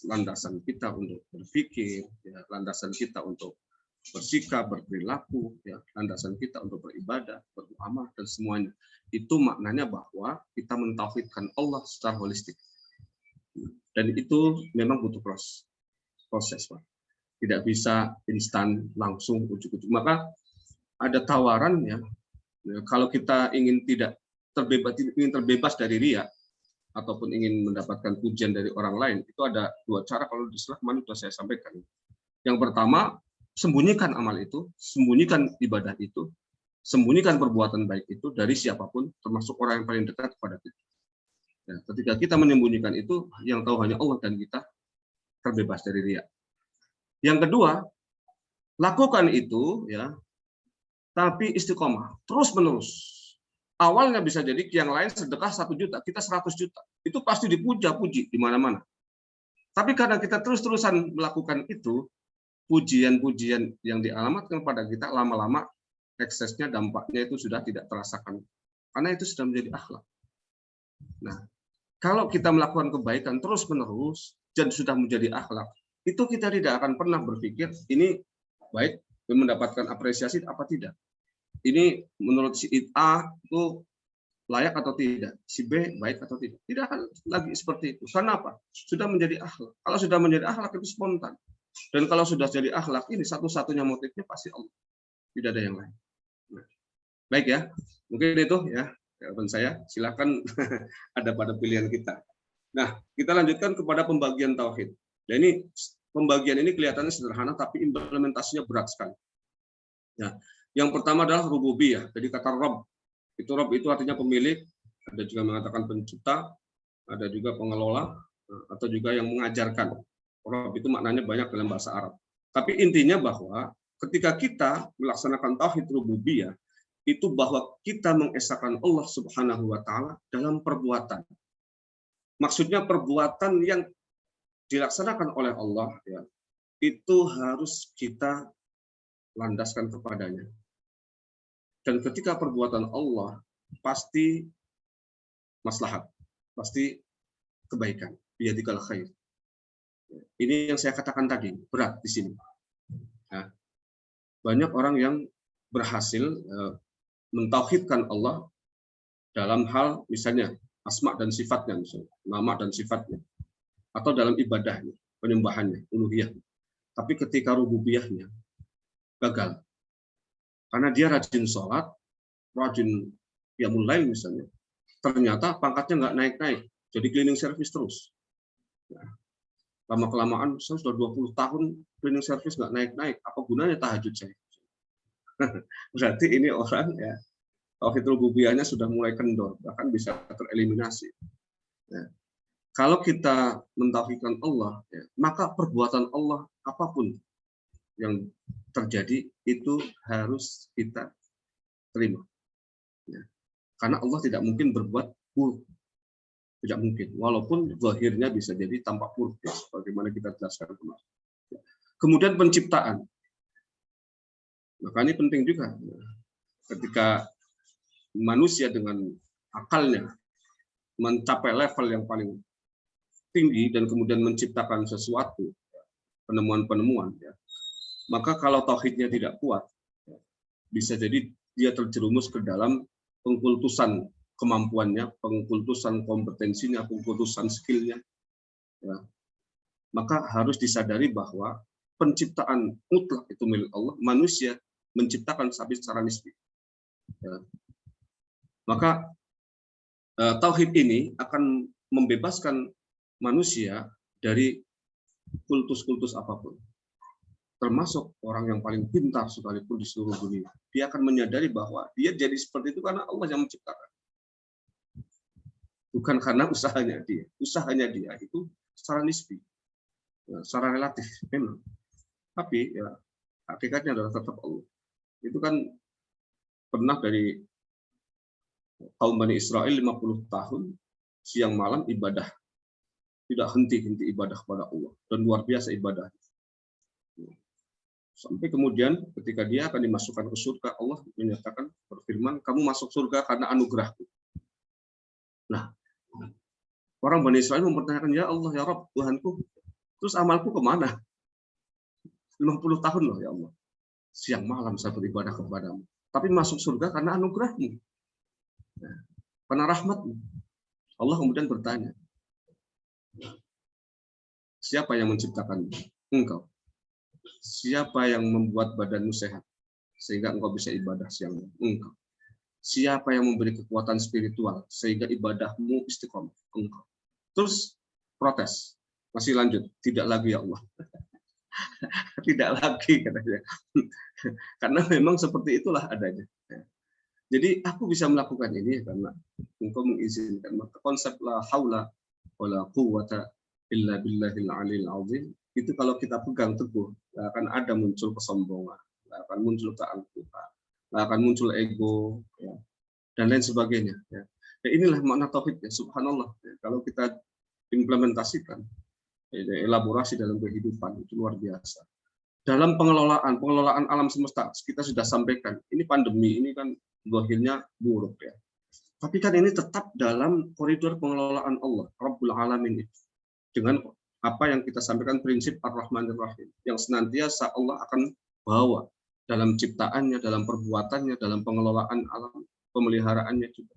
Speaker 2: landasan kita untuk berpikir ya, landasan kita untuk bersikap, berperilaku ya, landasan kita untuk beribadah, beramal dan semuanya. Itu maknanya bahwa kita mentauhidkan Allah secara holistik. Dan itu memang butuh proses, Pak. Tidak bisa instan langsung ujuk-ujuk. Maka ada tawaran ya. Kalau kita ingin terbebas dari riya ataupun ingin mendapatkan pujian dari orang lain, itu ada 2 cara kalau di Islam sudah saya sampaikan. Yang pertama, sembunyikan amal itu, sembunyikan ibadah itu, sembunyikan perbuatan baik itu dari siapapun, termasuk orang yang paling dekat kepada kita. Ya, ketika kita menyembunyikan itu, yang tahu hanya Allah dan kita terbebas dari riya. Yang kedua, lakukan itu ya, tapi istiqomah, terus menerus. Awalnya bisa jadi yang lain sedekah 1 juta, kita 100 juta, itu pasti dipuja-puji di mana-mana. Tapi karena kita terus-terusan melakukan itu, pujian-pujian yang dialamatkan pada kita lama-lama eksesnya, dampaknya itu sudah tidak terasakan, karena itu sudah menjadi akhlak. Nah, kalau kita melakukan kebaikan terus-menerus dan sudah menjadi akhlak, itu kita tidak akan pernah berpikir ini baik dan mendapatkan apresiasi apa tidak. Ini menurut si A itu layak atau tidak, si B baik atau tidak. Tidak akan lagi seperti itu. Karena apa? Sudah menjadi akhlak. Kalau sudah menjadi akhlak itu spontan. Dan kalau sudah jadi akhlak ini satu-satunya motifnya pasti Allah. Tidak ada yang lain. Nah, baik ya. Mungkin itu ya. Jawaban saya, silakan ada pada pilihan kita. Nah, kita lanjutkan kepada pembagian tauhid. Dan ini pembagian ini kelihatannya sederhana, tapi implementasinya berat sekali. Ya, yang pertama adalah rububiyah. Jadi kata Rabb, itu artinya pemilik, ada juga mengatakan pencipta, ada juga pengelola, atau juga yang mengajarkan. Rabb itu maknanya banyak dalam bahasa Arab. Tapi intinya bahwa ketika kita melaksanakan tauhid rububiyah, itu bahwa kita mengesahkan Allah Subhanahu wa taala dalam perbuatan. Maksudnya perbuatan yang dilaksanakan oleh Allah ya, itu harus kita landaskan kepadanya. Dan ketika perbuatan Allah pasti maslahat, pasti kebaikan, biyadikal khair. Ini yang saya katakan tadi, berat di sini. Nah, banyak orang yang berhasil mentauhidkan Allah dalam hal misalnya asma dan sifatnya, misalnya nama dan sifatnya, atau dalam ibadahnya, penyembahannya, uluhiyahnya. Tapi ketika rububiyahnya gagal, karena dia rajin sholat, rajin qiyamul lail misalnya, ternyata pangkatnya nggak naik-naik, jadi cleaning service terus. Lama-kelamaan, saya sudah 20 tahun cleaning service nggak naik-naik, apa gunanya tahajud saya? Berarti ini orang ya tauhid rububiyahnya sudah mulai kendor, bahkan bisa tereliminasi. Ya. Kalau kita mentauhidkan Allah, ya, maka perbuatan Allah apapun yang terjadi itu harus kita terima. Ya. Karena Allah tidak mungkin berbuat buruk, tidak mungkin. Walaupun zahirnya bisa jadi tampak buruk, ya, bagaimana kita jelaskan kemarin. Ya. Kemudian penciptaan. Maka ini penting juga. Ketika manusia dengan akalnya mencapai level yang paling tinggi dan kemudian menciptakan sesuatu, penemuan-penemuan, ya, maka kalau tauhidnya tidak kuat, ya, bisa jadi dia terjerumus ke dalam pengkultusan kemampuannya, pengkultusan kompetensinya, pengkultusan skillnya. Ya. Maka harus disadari bahwa penciptaan mutlak itu milik Allah, manusia menciptakan sapi secara nisbi. Ya. Maka tauhid ini akan membebaskan manusia dari kultus-kultus apapun. Termasuk orang yang paling pintar sekalipun di seluruh dunia. Dia akan menyadari bahwa dia jadi seperti itu karena Allah yang menciptakan. Bukan karena usahanya dia. Usahanya dia itu secara nisbi. Ya, secara relatif memang. Tapi ya hakikatnya adalah tetap Allah. Itu kan pernah dari kaum Bani Israel 50 tahun siang malam ibadah, tidak henti-henti ibadah kepada Allah, dan luar biasa ibadah. Sampai kemudian ketika dia akan dimasukkan ke surga, Allah menyatakan, berfirman, kamu masuk surga karena anugerahku. Nah, orang Bani Israel mempertanyakan, ya Allah, ya Rabb, Tuhanku, terus amalku kemana? 50 tahun loh ya Allah, siang malam saya beribadah kepadamu, tapi masuk surga karena anugerahmu, karena rahmatmu. Allah kemudian bertanya, siapa yang menciptakanmu? Engkau. Siapa yang membuat badanmu sehat sehingga engkau bisa ibadah siang? Engkau. Siapa yang memberi kekuatan spiritual sehingga ibadahmu istiqomah? Engkau. Terus protes, masih lanjut, tidak lagi ya Allah. Tidak lagi katanya. Karena memang seperti itulah adanya. Jadi aku bisa melakukan ini karena engkau mengizinkan. Maka konsep la haula wala quwwata illa billahil aliyil azim itu kalau kita pegang teguh, nggak akan ada muncul kesombongan, nggak akan muncul keangkuhan, nggak akan muncul ego, ya, dan lain sebagainya. Ya. Ya, inilah makna tauhid, ya, subhanallah. Ya, kalau kita implementasikan, ya, elaborasi dalam kehidupan itu luar biasa. Dalam pengelolaan alam semesta kita sudah sampaikan. Ini pandemi, ini kan zahirnya buruk ya. Tapi kan ini tetap dalam koridor pengelolaan Allah, Rabbul Alamin itu. Dengan apa yang kita sampaikan prinsip Ar-Rahmanir Rahim yang senantiasa Allah akan bawa dalam ciptaannya, dalam perbuatannya, dalam pengelolaan alam, pemeliharaannya juga.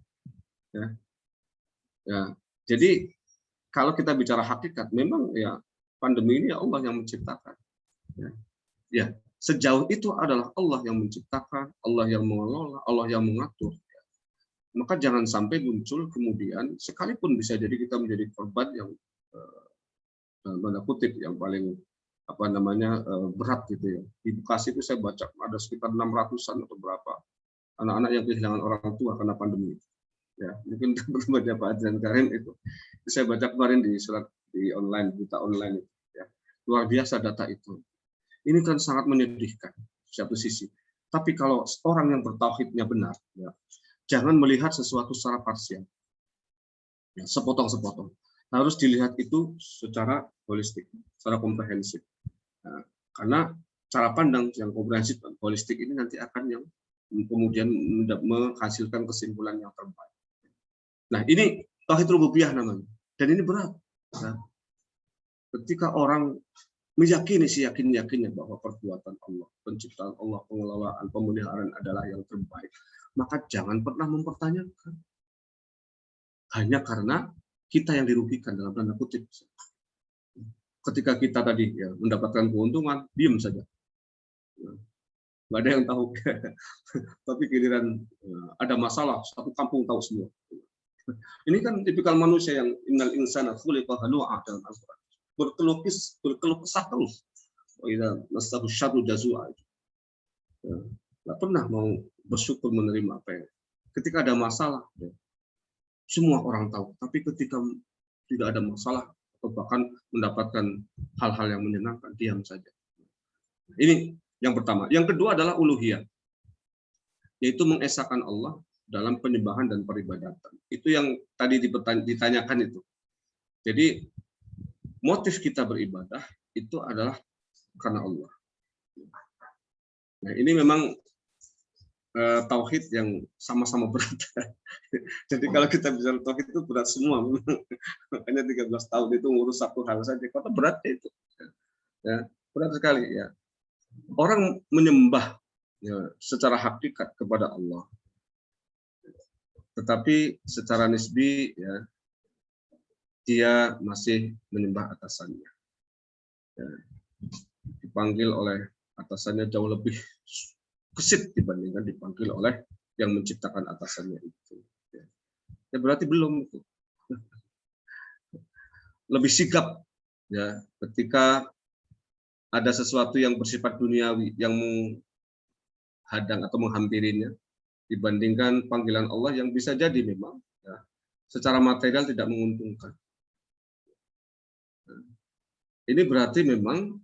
Speaker 2: Ya. Ya. Jadi kalau kita bicara hakikat, memang ya pandemi ini Allah yang menciptakan. Ya. Ya, sejauh itu adalah Allah yang menciptakan, Allah yang mengelola, Allah yang mengatur. Ya. Maka jangan sampai muncul kemudian, sekalipun bisa jadi kita menjadi korban yang tanda kutip yang paling berat gitu ya. Di Bekasi itu saya baca ada sekitar 600-an atau berapa anak-anak yang kehilangan orang tua karena pandemi. Ya, mungkin baca Pak Adrian Karim itu. Saya baca kemarin di surat di online, berita online itu, ya. Luar biasa data itu. Ini kan sangat menyedihkan satu sisi. Tapi kalau orang yang bertauhidnya benar, ya, jangan melihat sesuatu secara parsial. Ya, sepotong-sepotong. Harus dilihat itu secara holistik, secara komprehensif. Nah, karena cara pandang yang komprehensif dan holistik ini nanti akan yang kemudian menghasilkan kesimpulan yang terbaik. Nah, ini tauhid rububiyah namanya. Dan ini berat. Nah, ketika orang meyakini seyakin-yakinnya bahwa perbuatan Allah, penciptaan Allah, pengelolaan, pemeliharaan adalah yang terbaik, maka jangan pernah mempertanyakan. Hanya karena kita yang dirugikan dalam tanda kutip. Ketika kita tadi ya, mendapatkan keuntungan, diam saja. Nggak ada yang tahu. Tapi giliran ada masalah, satu kampung tahu semua. Ini kan tipikal manusia yang innal insana khuliqa halu'a dalam Al-Quran. Berkeluh kesah terus. Idza massahu syarru jazua. Nggak pernah mau bersyukur menerima apa yang. Ketika ada masalah, ya, semua orang tahu. Tapi ketika tidak ada masalah atau bahkan mendapatkan hal-hal yang menyenangkan, diam saja. Ini yang pertama. Yang kedua adalah uluhiyah, yaitu mengesahkan Allah dalam penyembahan dan peribadatan. Itu yang tadi ditanyakan itu. Jadi motif kita beribadah itu adalah karena Allah. Nah, ini memang tauhid yang sama-sama berat. Jadi kalau kita bicara tauhid itu berat semua. Makanya 13 tahun itu ngurus satu hal saja. Kata beratnya itu. Ya, berat sekali ya. Orang menyembah ya, secara hakikat kepada Allah. Tetapi secara nisbi ya, dia masih menyembah atasannya. Ya, dipanggil oleh atasannya jauh lebih gesit dibandingkan dipanggil oleh yang menciptakan atasannya itu. Ya berarti belum itu. Lebih sigap ya ketika ada sesuatu yang bersifat duniawi yang menghadang atau menghampirinya dibandingkan panggilan Allah yang bisa jadi memang ya, secara material tidak menguntungkan. Ini berarti memang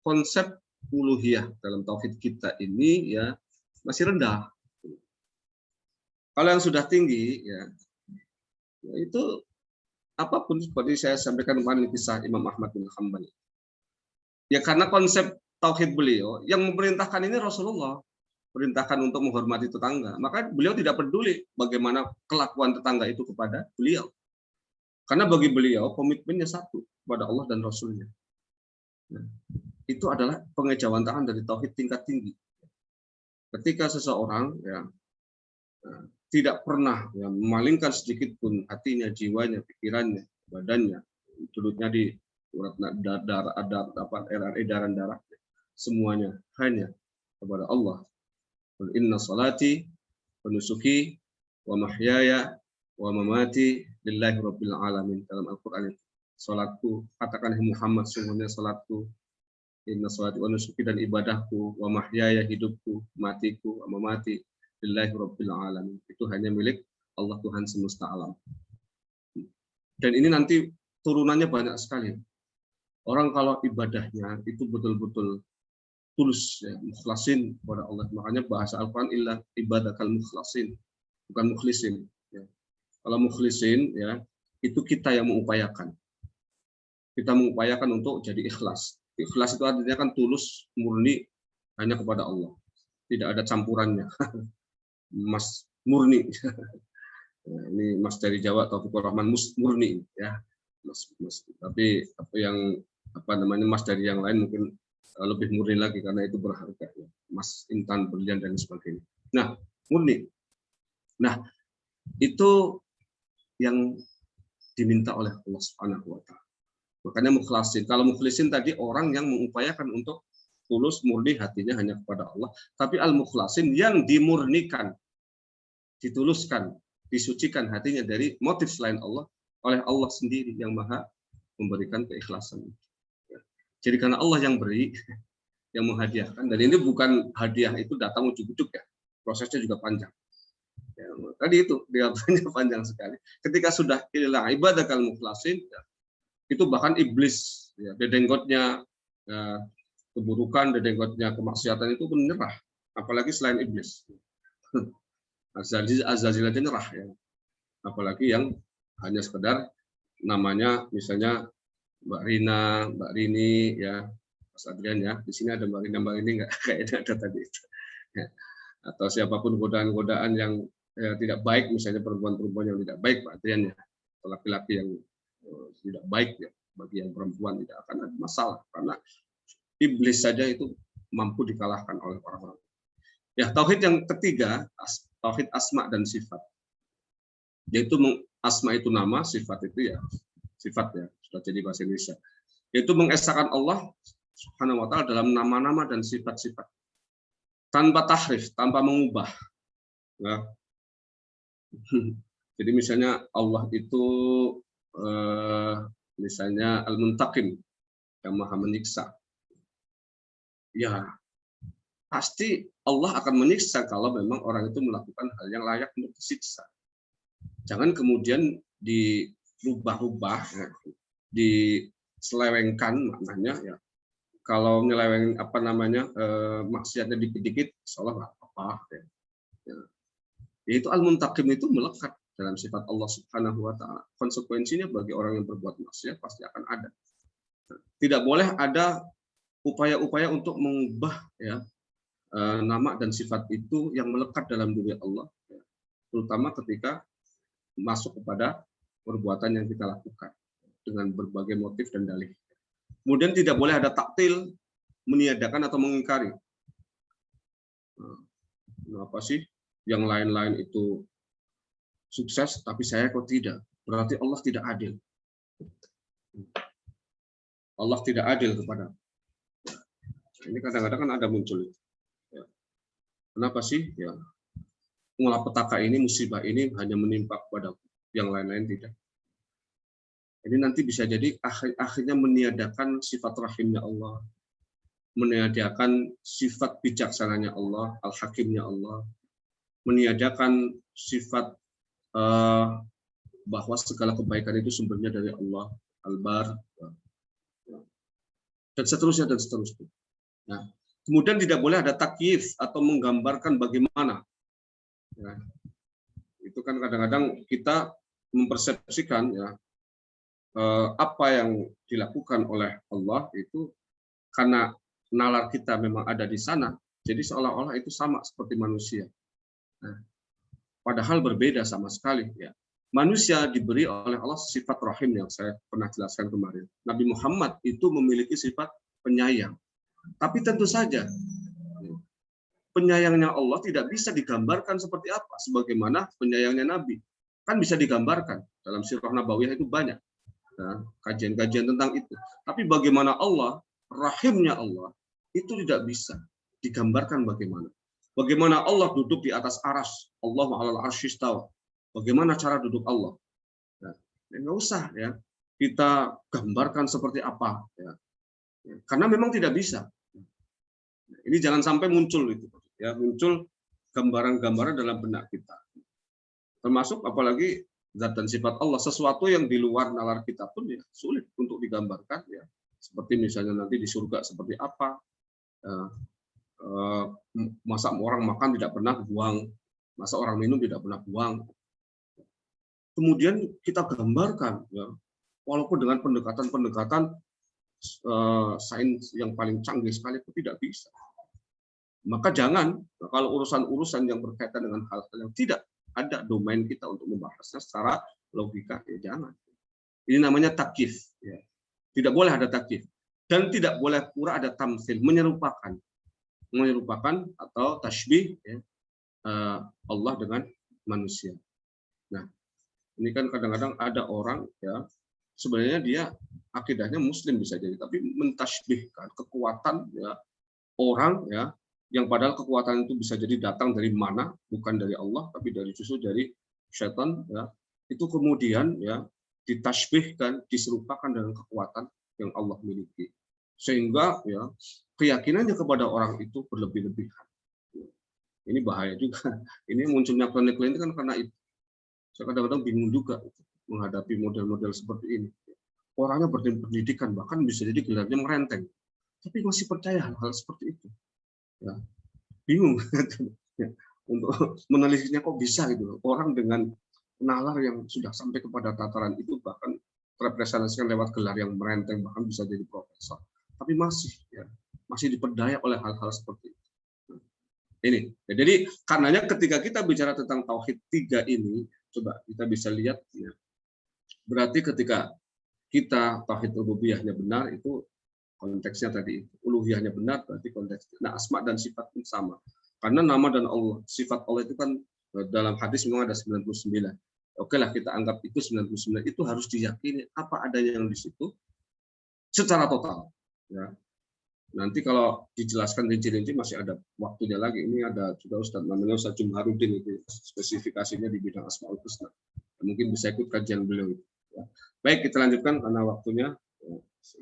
Speaker 2: konsep uluhiyah dalam tauhid kita ini ya masih rendah. Kalau yang sudah tinggi ya itu apapun seperti saya sampaikan kemarin kisah Imam Ahmad bin Hanbal. Ya karena konsep tauhid beliau yang memerintahkan ini Rasulullah, perintahkan untuk menghormati tetangga. Maka beliau tidak peduli bagaimana kelakuan tetangga itu kepada beliau. Karena bagi beliau komitmennya satu kepada Allah dan Rasulnya. Nah, itu adalah pengejawantahan dari tauhid tingkat tinggi. Ketika seseorang ya tidak pernah ya, memalingkan sedikit pun hatinya, jiwanya, pikirannya, badannya, duduknya di urat darah, edaran darah, semuanya hanya kepada Allah. Inna salati wa nusuki wa mahyaya wa mamati lillahi rabbil alamin. Dalam Al-Quran itu. Salatku, katakan Muhammad, sungguhnya salatku, inna salati wa nusuki dan ibadahku, wa mahyaya hidupku, matiku, wa mamati lillahi rabbil alamin. Itu hanya milik Allah Tuhan semesta alam. Dan ini nanti turunannya banyak sekali. Orang kalau ibadahnya itu betul-betul tulus, ya, mukhlasin kepada Allah. Makanya bahasa Al-Quran illa ibadakal mukhlasin, bukan mukhlisin. Ya. Kalau mukhlisin, ya itu kita yang mengupayakan. Kita mengupayakan untuk jadi ikhlas. Ikhlas itu artinya kan tulus, murni, hanya kepada Allah. Tidak ada campurannya. Mas murni. Nah, ini Mas dari Jawa, Taufikur Rahman murni, ya. Mas. Tapi apa yang Mas dari yang lain mungkin lebih murni lagi karena itu berharga, ya. Mas intan, berlian dan sebagainya. Nah, murni. Nah, itu yang diminta oleh Allah Subhanahu wa taala. Makanya mukhlasin. Kalau mukhlisin tadi orang yang mengupayakan untuk tulus murni hatinya hanya kepada Allah, tapi al-mukhlasin yang dimurnikan, dituluskan, disucikan hatinya dari motif selain Allah oleh Allah sendiri yang Maha memberikan keikhlasan. Jadi karena Allah yang beri, yang menghadiahkan, dan ini bukan hadiah itu datang ujuk-ujuk ya, prosesnya juga panjang. Ya, tadi itu diaturnya panjang sekali. Ketika sudah inilah ibadakal mukhlasin, ya, itu bahkan iblis, ya, dedenggotnya ya, keburukan, dedenggotnya kemaksiatan itu menyerah, apalagi selain iblis. Azazil aja nyerah, ya. Apalagi yang hanya sekedar namanya misalnya Mbak Rina, Mbak Rini, ya, Mas Adrian ya. Di sini ada Mbak Rina, Mbak Rini nggak? Kayaknya ada tadi itu. Ya. Atau siapapun godaan-godaan yang ya, tidak baik, misalnya perempuan-perempuan yang tidak baik, Pak Adrian ya. Atau laki-laki yang tidak baik ya, bagi yang perempuan tidak akan ada masalah karena iblis saja itu mampu dikalahkan oleh orang-orang. Ya, tauhid yang ketiga, tauhid asma dan sifat. Yaitu asma itu nama, sifat itu ya sifat ya, sudah jadi bahasa Indonesia. Yaitu mengesahkan Allah Subhanahu wa taala dalam nama-nama dan sifat-sifat. Tanpa tahrif, tanpa mengubah. Ya. Jadi misalnya Allah itu misalnya Al-Muntaqim, yang maha menyiksa. Ya, pasti Allah akan menyiksa kalau memang orang itu melakukan hal yang layak untuk disiksa. Jangan kemudian dirubah-rubah, ya, diselewengkan maknanya ya. Kalau nyeleweng maksiatnya dikit-dikit, seolah nggak apa-apa. Ya. Yaitu Al-Muntaqim itu melekat dalam sifat Allah Subhanahu wa taala. Konsekuensinya bagi orang yang berbuat maksiat pasti akan ada. Tidak boleh ada upaya-upaya untuk mengubah ya nama dan sifat itu yang melekat dalam diri Allah, ya, terutama ketika masuk kepada perbuatan yang kita lakukan dengan berbagai motif dan dalih. Kemudian tidak boleh ada taktil, meniadakan atau mengingkari. Kenapa sih yang lain-lain itu sukses, tapi saya kok tidak? Berarti Allah tidak adil. Allah tidak adil kepada. Ini kadang-kadang kan ada muncul. Ya. Kenapa sih? Ya, malapetaka ini, musibah ini hanya menimpa kepadaku, yang lain-lain tidak. Ini nanti bisa jadi akhirnya meniadakan sifat rahimnya Allah, meniadakan sifat bijaksananya Allah, al-hakimnya Allah, meniadakan sifat bahwa segala kebaikan itu sumbernya dari Allah, al-bar, dan seterusnya dan seterusnya. Nah, kemudian tidak boleh ada takyif atau menggambarkan bagaimana. Ya, itu kan kadang-kadang kita mempersepsikan ya apa yang dilakukan oleh Allah itu karena nalar kita memang ada di sana, jadi seolah-olah itu sama seperti manusia. Nah, padahal berbeda sama sekali. Ya. Manusia diberi oleh Allah sifat rahim yang saya pernah jelaskan kemarin. Nabi Muhammad itu memiliki sifat penyayang. Tapi tentu saja penyayangnya Allah tidak bisa digambarkan seperti apa, sebagaimana penyayangnya Nabi. Kan bisa digambarkan, dalam sirah nabawiyah itu banyak kajian-kajian tentang itu. Tapi bagaimana Allah, rahimnya Allah, itu tidak bisa digambarkan bagaimana. Bagaimana Allah duduk di atas aras, Allah ma'alal arsyistawa. Bagaimana cara duduk Allah? Ya, nggak usah ya kita gambarkan seperti apa. Ya. Karena memang tidak bisa. Ini jangan sampai muncul itu, ya muncul gambaran-gambaran dalam benak kita. Termasuk apalagi zat dan sifat Allah, sesuatu yang di luar nalar kita pun ya sulit untuk digambarkan ya. Seperti misalnya nanti di surga seperti apa, masa orang makan tidak pernah buang, masa orang minum tidak pernah buang. Kemudian kita gambarkan ya, walaupun dengan pendekatan-pendekatan sains yang paling canggih sekali itu tidak bisa. Maka jangan kalau urusan-urusan yang berkaitan dengan hal-hal yang tidak ada domain kita untuk membahasnya secara logika, ya jangan. Ini namanya takyif. Ya. Tidak boleh ada takyif. Dan tidak boleh pura ada tamtsil, menyerupakan atau tashbih ya, Allah dengan manusia. Nah, ini kan kadang-kadang ada orang ya sebenarnya dia akidahnya Muslim bisa jadi, tapi mentashbihkan kekuatan ya orang ya, yang padahal kekuatan itu bisa jadi datang dari mana, bukan dari Allah, tapi justru dari syaitan ya. Itu kemudian ya ditashbihkan, diserupakan dengan kekuatan yang Allah miliki. Sehingga ya keyakinannya kepada orang itu berlebih-lebihan. Ini bahaya juga. Ini munculnya klinik-klinik kan karena itu. Saya kadang-kadang bingung juga menghadapi model-model seperti ini. Orangnya berpendidikan, bahkan bisa jadi gelarnya merenteng. Tapi masih percaya hal-hal seperti itu. Ya, bingung ya, untuk menelitinya kok bisa gitu orang dengan nalar yang sudah sampai kepada tataran itu bahkan terrepresentasikan lewat gelar yang merenteng bahkan bisa jadi profesor tapi masih diperdaya oleh hal-hal seperti itu. Ini ya, jadi karenanya ketika kita bicara tentang tauhid 3 ini coba kita bisa lihat ya, berarti ketika kita tauhid rububiyahnya benar itu konteksnya tadi uluhiyahnya benar, berarti konteks. Nah, asma dan sifat pun sama. Karena nama dan Allah, sifat Allah itu kan dalam hadis memang ada 99. Oke lah, kita anggap itu 99. Itu harus diyakini apa adanya yang di situ secara total. Ya. Nanti kalau dijelaskan rinci-rinci masih ada waktunya lagi. Ini ada juga Ustadz namanya Ustadz Jumharuddin, itu spesifikasinya di bidang Asmaul Husna. Mungkin bisa ikut kajian beliau. Ya. Baik, kita lanjutkan karena waktunya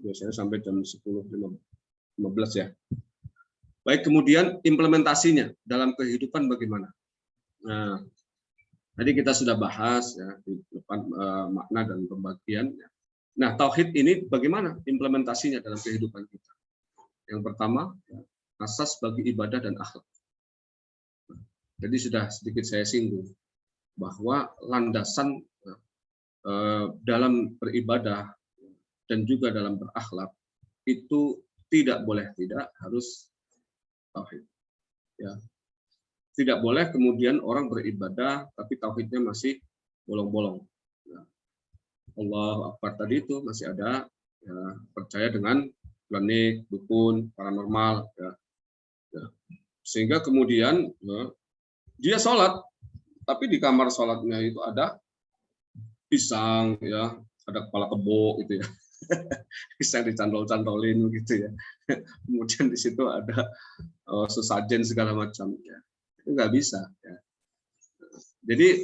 Speaker 2: biasanya sampai jam 10.15 ya. Baik, kemudian implementasinya dalam kehidupan bagaimana? Nah, tadi kita sudah bahas ya di depan makna dan pembagian. Ya. Nah, tauhid ini bagaimana implementasinya dalam kehidupan kita? Yang pertama, ya, asas bagi ibadah dan akhlak. Jadi sudah sedikit saya singgung bahwa landasan dalam beribadah dan juga dalam berakhlak itu tidak boleh tidak harus tauhid. Ya. Tidak boleh kemudian orang beribadah tapi tauhidnya masih bolong-bolong. Ya. Allah Akbar tadi itu masih ada ya, percaya dengan planet, dukun, paranormal. Ya. Ya. Sehingga kemudian ya, dia sholat, tapi di kamar sholatnya itu ada pisang, ya, ada kepala kebo gitu ya. Bisa dicantol-cantolin gitu ya. Kemudian di situ ada sesajen segala macam ya. Itu nggak bisa ya. Jadi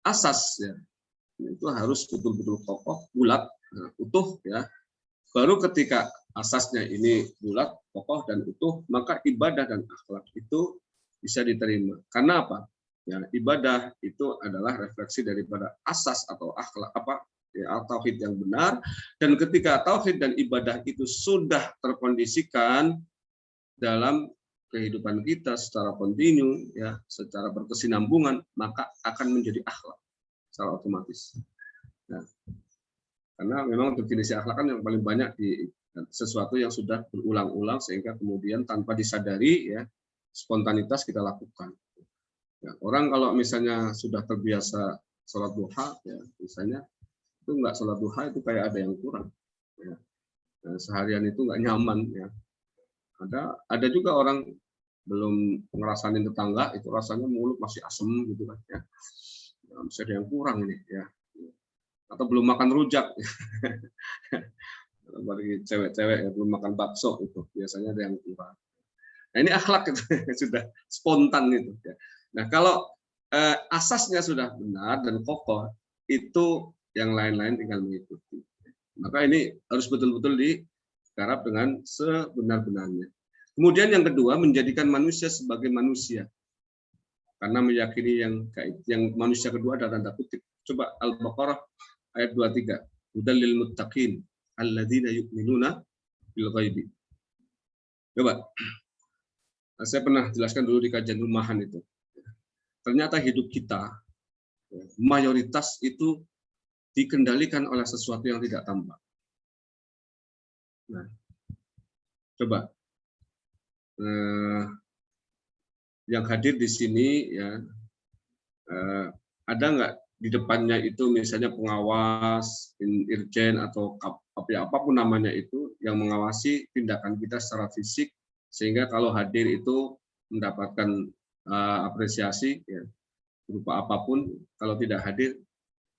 Speaker 2: asas ya itu harus betul-betul kokoh, bulat, utuh ya. Baru ketika asasnya ini bulat, kokoh dan utuh, maka ibadah dan akhlak itu bisa diterima. Karena apa? Ya, ibadah itu adalah refleksi daripada asas atau akhlak ya, tauhid yang benar, dan ketika tauhid dan ibadah itu sudah terkondisikan dalam kehidupan kita secara kontinu ya, secara berkesinambungan, maka akan menjadi akhlak secara otomatis. Nah, karena memang definisi akhlak kan yang paling banyak di sesuatu yang sudah berulang-ulang sehingga kemudian tanpa disadari ya spontanitas kita lakukan. Ya, orang kalau misalnya sudah terbiasa sholat duha ya misalnya itu nggak sholat duha itu kayak ada yang kurang ya. Nah, seharian itu nggak nyaman ya. Ada juga orang belum ngerasain tetangga itu rasanya mulut masih asem gitu kan ya. Masih ada yang kurang ini ya. Atau belum makan rujak. Bagi cewek-cewek ya belum makan bakso itu biasanya ada yang kurang. Nah, ini akhlak itu sudah spontan itu ya. Nah, kalau asasnya sudah benar dan kokoh, itu yang lain-lain tinggal mengikuti. Maka ini harus betul-betul digarap dengan sebenar-benarnya. Kemudian yang kedua, menjadikan manusia sebagai manusia. Karena meyakini yang manusia kedua ada tanda kutip. Coba Al-Baqarah ayat 23. Hudal lil muttaqin alladzina yu'minuna bil ghaibi. Coba. Saya pernah jelaskan dulu di kajian rumahan itu. Ternyata hidup kita mayoritas itu dikendalikan oleh sesuatu yang tidak tampak. Nah, coba yang hadir di sini ya ada nggak di depannya itu misalnya pengawas, irjen atau apapun namanya itu yang mengawasi tindakan kita secara fisik sehingga kalau hadir itu mendapatkan apresiasi ya, berupa apapun, kalau tidak hadir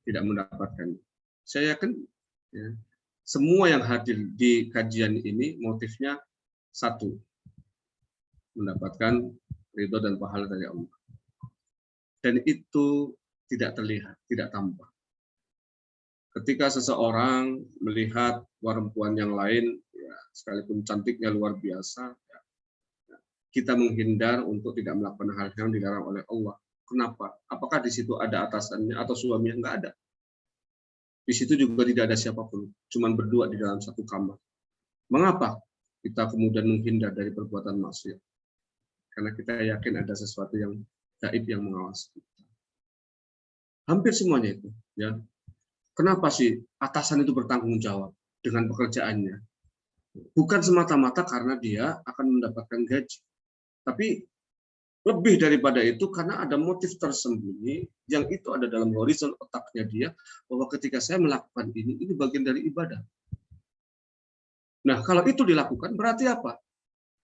Speaker 2: tidak mendapatkan. Saya yakin ya, semua yang hadir di kajian ini motifnya satu, mendapatkan ridho dan pahala dari Allah. Dan itu tidak terlihat, tidak tampak. Ketika seseorang melihat perempuan yang lain, ya, sekalipun cantiknya luar biasa, ya, kita menghindar untuk tidak melakukan hal yang dilarang oleh Allah. Kenapa? Apakah di situ ada atasannya atau suaminya? Enggak ada. Di situ juga tidak ada siapapun, cuman berdua di dalam satu kamar. Mengapa kita kemudian menghindar dari perbuatan maksiat? Karena kita yakin ada sesuatu yang gaib yang mengawasi kita. Hampir semuanya itu, ya. Kenapa sih atasan itu bertanggung jawab dengan pekerjaannya? Bukan semata-mata karena dia akan mendapatkan gaji, tapi lebih daripada itu karena ada motif tersembunyi yang itu ada dalam horizon otaknya dia bahwa ketika saya melakukan ini bagian dari ibadah. Nah, kalau itu dilakukan berarti apa?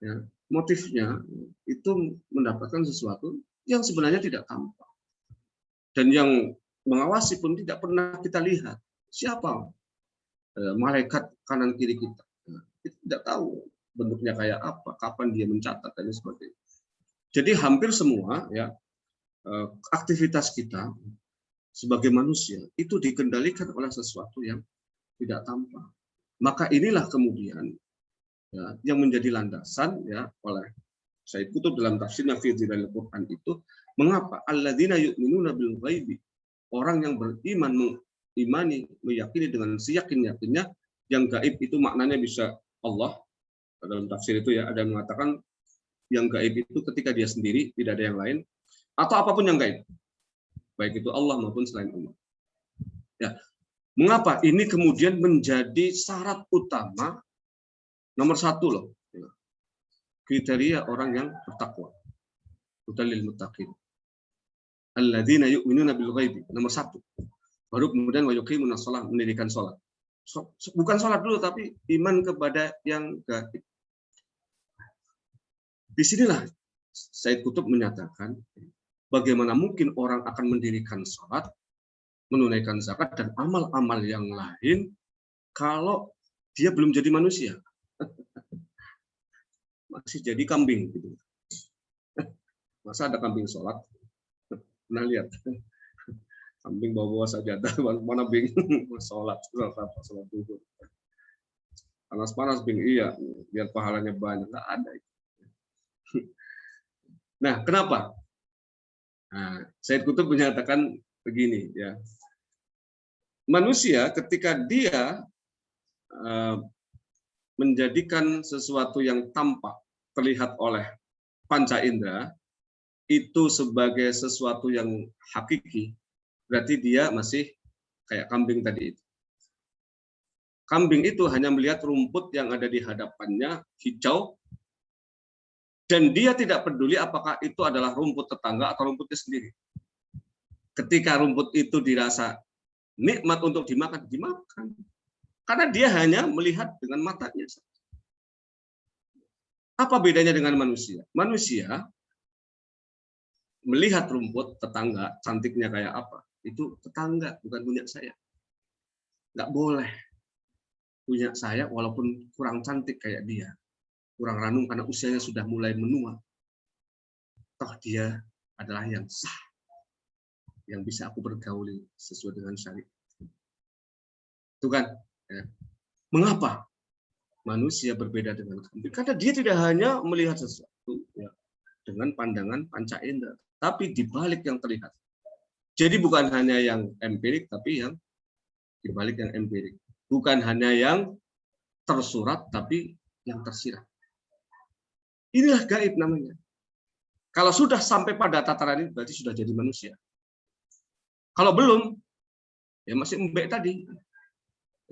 Speaker 2: Ya, motifnya itu mendapatkan sesuatu yang sebenarnya tidak tampak. Dan yang mengawasi pun tidak pernah kita lihat. Siapa malaikat kanan kiri kita? Kita tidak tahu bentuknya kayak apa, kapan dia mencatat dan sebagainya. Jadi hampir semua ya aktivitas kita sebagai manusia itu dikendalikan oleh sesuatu yang tidak tampak. Maka inilah kemudian ya, yang menjadi landasan ya oleh Said Qutb dalam tafsirnya fi Dhilal Quran itu, mengapa alladzina yu'minuna bil ghaibi, orang yang beriman mengimani, meyakini dengan seyakin-yakinnya yang gaib itu maknanya bisa Allah. Dalam tafsir itu ya ada yang mengatakan yang gaib itu ketika dia sendiri, tidak ada yang lain, atau apapun yang gaib, baik itu Allah maupun selain Allah. Ya, mengapa ini kemudian menjadi syarat utama nomor satu loh, kriteria orang yang bertakwa. Hudalil muttaqin. Alladzina yu'minuna bil ghaibi, nomor satu. Baru kemudian wa yuqimunas shalah, mendirikan salat. Bukan salat dulu tapi iman kepada yang gaib. Disinilah Said Qutb menyatakan bagaimana mungkin orang akan mendirikan salat, menunaikan zakat dan amal-amal yang lain kalau dia belum jadi manusia. Masih jadi kambing gitu. Masa ada kambing sholat? Pernah lihat? Kambing bawa sajadah, mana bing sholat duhur. Panas-panas bing, iya, biar pahalanya banyak. Nggak ada. Nah, kenapa? Nah, Said Qutb menyatakan begini, ya. Manusia ketika dia menjadikan sesuatu yang tampak terlihat oleh panca indera itu sebagai sesuatu yang hakiki, berarti dia masih kayak kambing tadi itu. Kambing itu hanya melihat rumput yang ada di hadapannya hijau, dan dia tidak peduli apakah itu adalah rumput tetangga atau rumputnya sendiri. Ketika rumput itu dirasa nikmat untuk dimakan, dimakan. Karena dia hanya melihat dengan matanya. Apa bedanya dengan manusia? Manusia melihat rumput tetangga, cantiknya kayak apa, itu tetangga, bukan punya saya. Nggak boleh punya saya walaupun kurang cantik kayak dia. Kurang ranum karena usianya sudah mulai menua. Toh dia adalah yang sah, yang bisa aku pergauli sesuai dengan syariat. Itu kan? Ya. Mengapa manusia berbeda dengan kambing? Karena dia tidak hanya melihat sesuatu ya, dengan pandangan panca indera, tapi di balik yang terlihat. Jadi bukan hanya yang empirik, tapi yang di balik yang empirik. Bukan hanya yang tersurat, tapi yang tersirat. Inilah gaib namanya. Kalau sudah sampai pada tataran ini, berarti sudah jadi manusia. Kalau belum, ya masih embek tadi.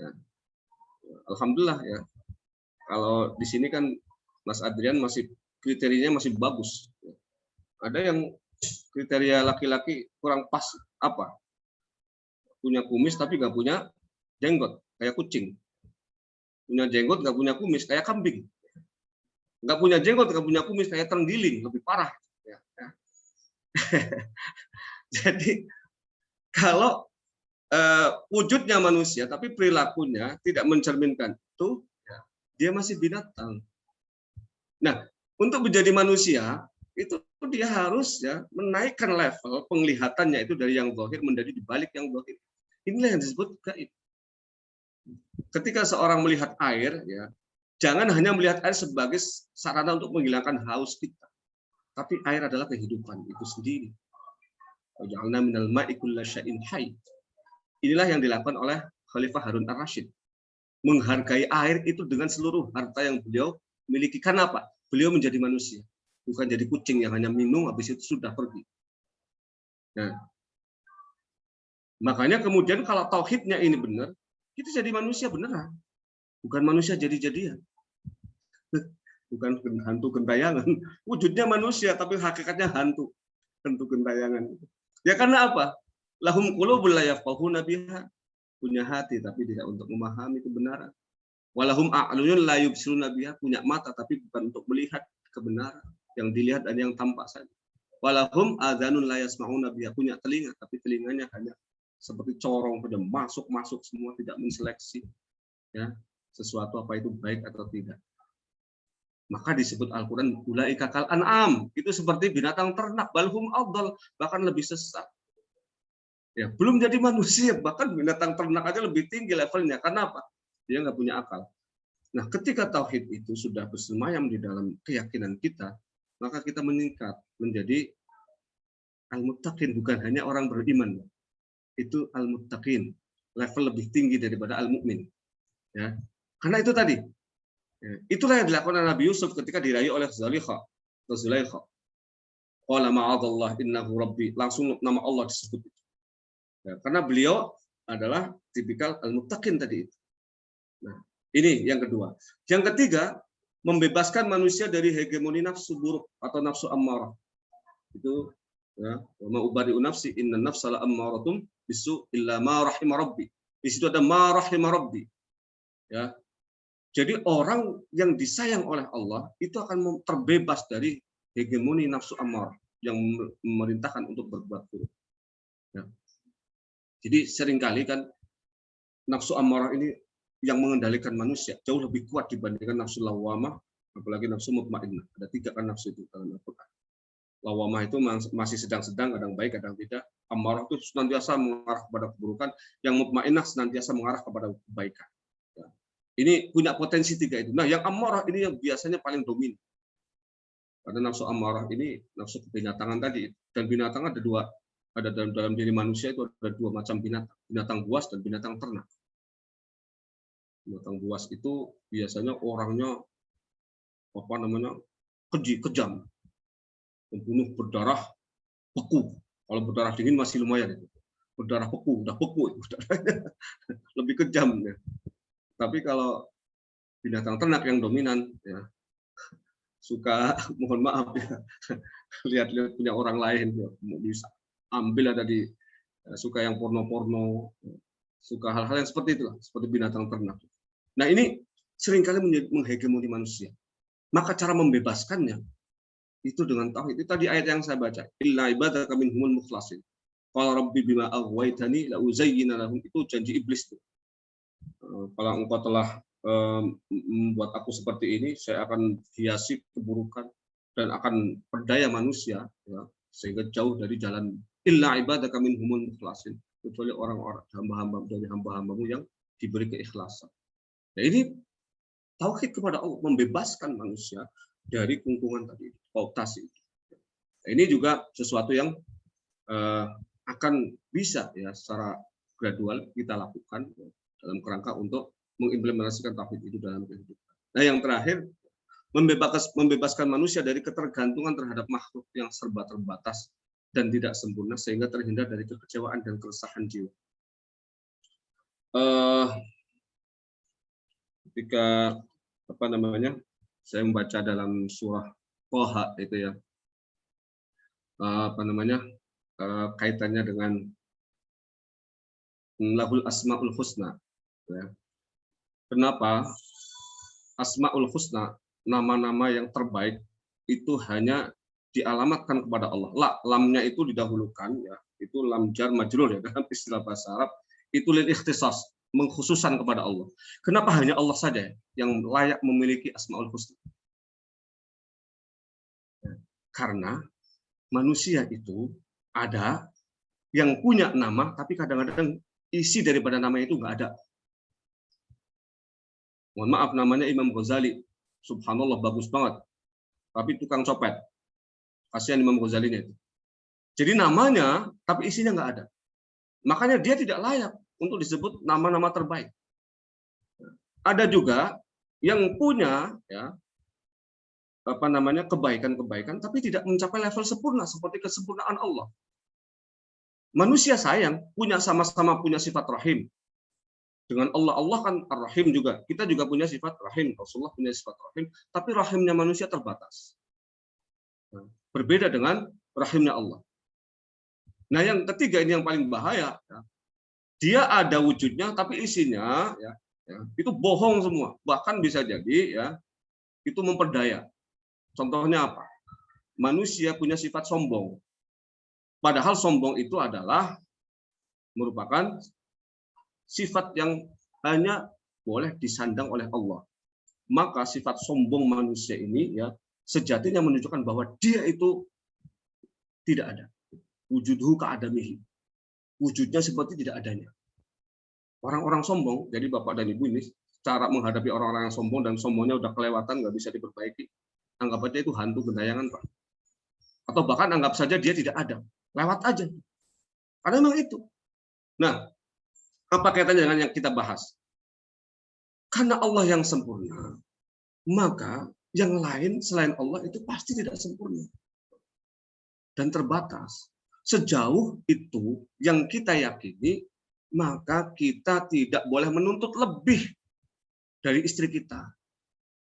Speaker 2: Ya. Alhamdulillah ya. Kalau di sini kan Mas Adrian masih kriterianya masih bagus. Ada yang kriteria laki-laki kurang pas apa? Punya kumis tapi nggak punya jenggot, kayak kucing. Punya jenggot nggak punya kumis, kayak kambing. Nggak punya jenggot nggak punya kumis, kayak terenggiling, lebih parah. Ya. Jadi kalau wujudnya manusia tapi perilakunya tidak mencerminkan itu, ya, dia masih binatang. Nah, untuk menjadi manusia itu dia harus ya menaikkan level penglihatannya itu dari yang zahir menjadi dibalik yang zahir. Inilah yang disebut gaib. Ketika seorang melihat air, ya jangan hanya melihat air sebagai sarana untuk menghilangkan haus kita, tapi air adalah kehidupan itu sendiri. Waja'alna minal ma'i kulla syai'in hayy. Inilah yang dilakukan oleh Khalifah Harun ar-Rasyid. Menghargai air itu dengan seluruh harta yang beliau miliki. Karena apa? Beliau menjadi manusia. Bukan jadi kucing yang hanya minum, habis itu sudah pergi. Nah, makanya kemudian kalau tauhidnya ini benar, kita jadi manusia beneran. Bukan manusia jadi-jadian. Bukan hantu gentayangan. Wujudnya manusia, tapi hakikatnya hantu. Hantu gentayangan. Ya karena apa? Lahum qulubul la yafqahuna biha. Punya hati tapi tidak untuk memahami kebenaran. Walahum a'yunun la yubsiruna biha, punya mata tapi bukan untuk melihat kebenaran, yang dilihat dan yang tampak saja. Walahum adzanun la yasma'una biha, punya telinga tapi telinganya hanya seperti corong saja, masuk semua, tidak menseleksi ya sesuatu apa itu baik atau tidak. Maka disebut Al-Quran ulaika kal an'am, itu seperti binatang ternak, balhum adall, bahkan lebih sesat. Ya, belum jadi manusia, bahkan binatang ternak aja lebih tinggi levelnya. Karena apa? Dia nggak punya akal. Nah, ketika tauhid itu sudah bersemayam di dalam keyakinan kita, maka kita meningkat menjadi al-muttaqin, bukan hanya orang beriman. Itu al-muttaqin, level lebih tinggi daripada al-mu'min. Ya. Karena itu tadi, itulah yang dilakukan Nabi Yusuf ketika dirayu oleh Zulaikha. Qala ma'adallah innahu rabbi, langsung nama Allah disebut. Ya, karena beliau adalah tipikal al-muttaqin tadi itu. Nah, ini yang kedua. Yang ketiga, membebaskan manusia dari hegemoni nafsu buruk atau nafsu ammarah. Itu ya, wa ubari'u nafsi inna nafsa la ammaratum bisu illa ma rahima rabbi. Di situ ada ma rahima rabbi. Ya. Jadi orang yang disayang oleh Allah itu akan terbebas dari hegemoni nafsu ammarah yang memerintahkan untuk berbuat buruk. Ya. Jadi seringkali kan nafsu ammarah ini yang mengendalikan manusia jauh lebih kuat dibandingkan nafsu lawamah, apalagi nafsu mutmainnah. Ada 3 kan nafsu itu dalam Al-Quran. Lawamah itu masih sedang-sedang, kadang baik, kadang tidak. Ammarah itu senantiasa mengarah kepada keburukan, yang mutmainnah senantiasa mengarah kepada kebaikan. Ya. Ini punya potensi 3 itu. Nah, yang ammarah ini yang biasanya paling dominan. Karena nafsu ammarah ini nafsu kebinatangan tadi. Dan binatang ada 2. Ada dalam diri manusia itu ada 2 macam binatang. Binatang buas dan binatang ternak. Binatang buas itu biasanya orangnya keji, kejam. Membunuh berdarah beku. Kalau berdarah dingin masih lumayan itu. Berdarah beku, udah beku itu. Lebih kejam ya. Tapi kalau binatang ternak yang dominan ya, suka mohon maaf ya, lihat-lihat punya orang lain ya, bisa ambil ada di suka yang porno-porno, suka hal-hal yang seperti itulah, seperti binatang ternak. Nah, ini seringkali menghegemoni manusia. Maka cara membebaskannya itu dengan tauhid. Itu tadi ayat yang saya baca, illa ibadaka minhumul mukhlasin. Qala rabbi bima aghwaytani la uzayyina lahum, itu janji iblis itu. Kalau engkau telah membuat aku seperti ini, saya akan hiasi keburukan dan akan berdaya manusia ya, sehingga jauh dari jalan illa ibadaka minhumul mukhlasin, kecuali orang-orang hamba-hamba dari hamba-hambamu yang diberi keikhlasan. Nah, ini tauhid kepada Allah, membebaskan manusia dari kungkungan tadi, kooptasi. Nah, ini juga sesuatu yang akan bisa ya secara gradual kita lakukan ya, dalam kerangka untuk mengimplementasikan tauhid itu dalam kehidupan. Nah, yang terakhir, membebaskan manusia dari ketergantungan terhadap makhluk yang serba terbatas dan tidak sempurna sehingga terhindar dari kekecewaan dan keresahan jiwa. Ketika saya membaca dalam surah Toha itu ya, kaitannya dengan lahul asmaul husna. Ya. Kenapa asmaul husna, nama-nama yang terbaik itu hanya dialamatkan kepada Allah. Lamnya itu didahulukan ya, itu lam jar majrur ya dalam istilah bahasa Arab, itu lil ikhtisas, mengkhususan kepada Allah. Kenapa hanya Allah saja yang layak memiliki asmaul husna? Karena manusia itu ada yang punya nama, tapi kadang-kadang isi daripada nama itu nggak ada. Mohon maaf, namanya Imam Ghazali. Subhanallah, bagus banget. Tapi tukang copet. Kasihan Imam Ghazalinya itu. Jadi namanya, tapi isinya nggak ada. Makanya dia tidak layak untuk disebut nama-nama terbaik. Ada juga yang punya ya kebaikan-kebaikan, tapi tidak mencapai level sempurna seperti kesempurnaan Allah. Manusia sayang sama-sama punya sifat rahim. Dengan Allah, Allah kan ar-Rahim juga. Kita juga punya sifat rahim. Rasulullah punya sifat rahim, tapi rahimnya manusia terbatas. Berbeda dengan rahimnya Allah. Nah, yang ketiga ini yang paling bahaya. Ya. Dia ada wujudnya, tapi isinya ya ya, itu bohong semua. Bahkan bisa jadi ya itu memperdaya. Contohnya apa? Manusia punya sifat sombong. Padahal sombong itu adalah merupakan sifat yang hanya boleh disandang oleh Allah. Maka sifat sombong manusia ini ya sejatinya menunjukkan bahwa dia itu tidak ada. Wujudhu ka'adamihi. Wujudnya seperti tidak adanya. Orang-orang sombong, jadi Bapak dan Ibu ini cara menghadapi orang-orang yang sombong dan sombongnya udah kelewatan, nggak bisa diperbaiki. Anggap aja itu hantu gentayangan, Pak. Atau bahkan anggap saja dia tidak ada. Lewat aja. Karena memang itu. Nah, apa kaitannya dengan yang kita bahas? Karena Allah yang sempurna, maka yang lain selain Allah itu pasti tidak sempurna. Dan terbatas. Sejauh itu yang kita yakini, maka kita tidak boleh menuntut lebih dari istri kita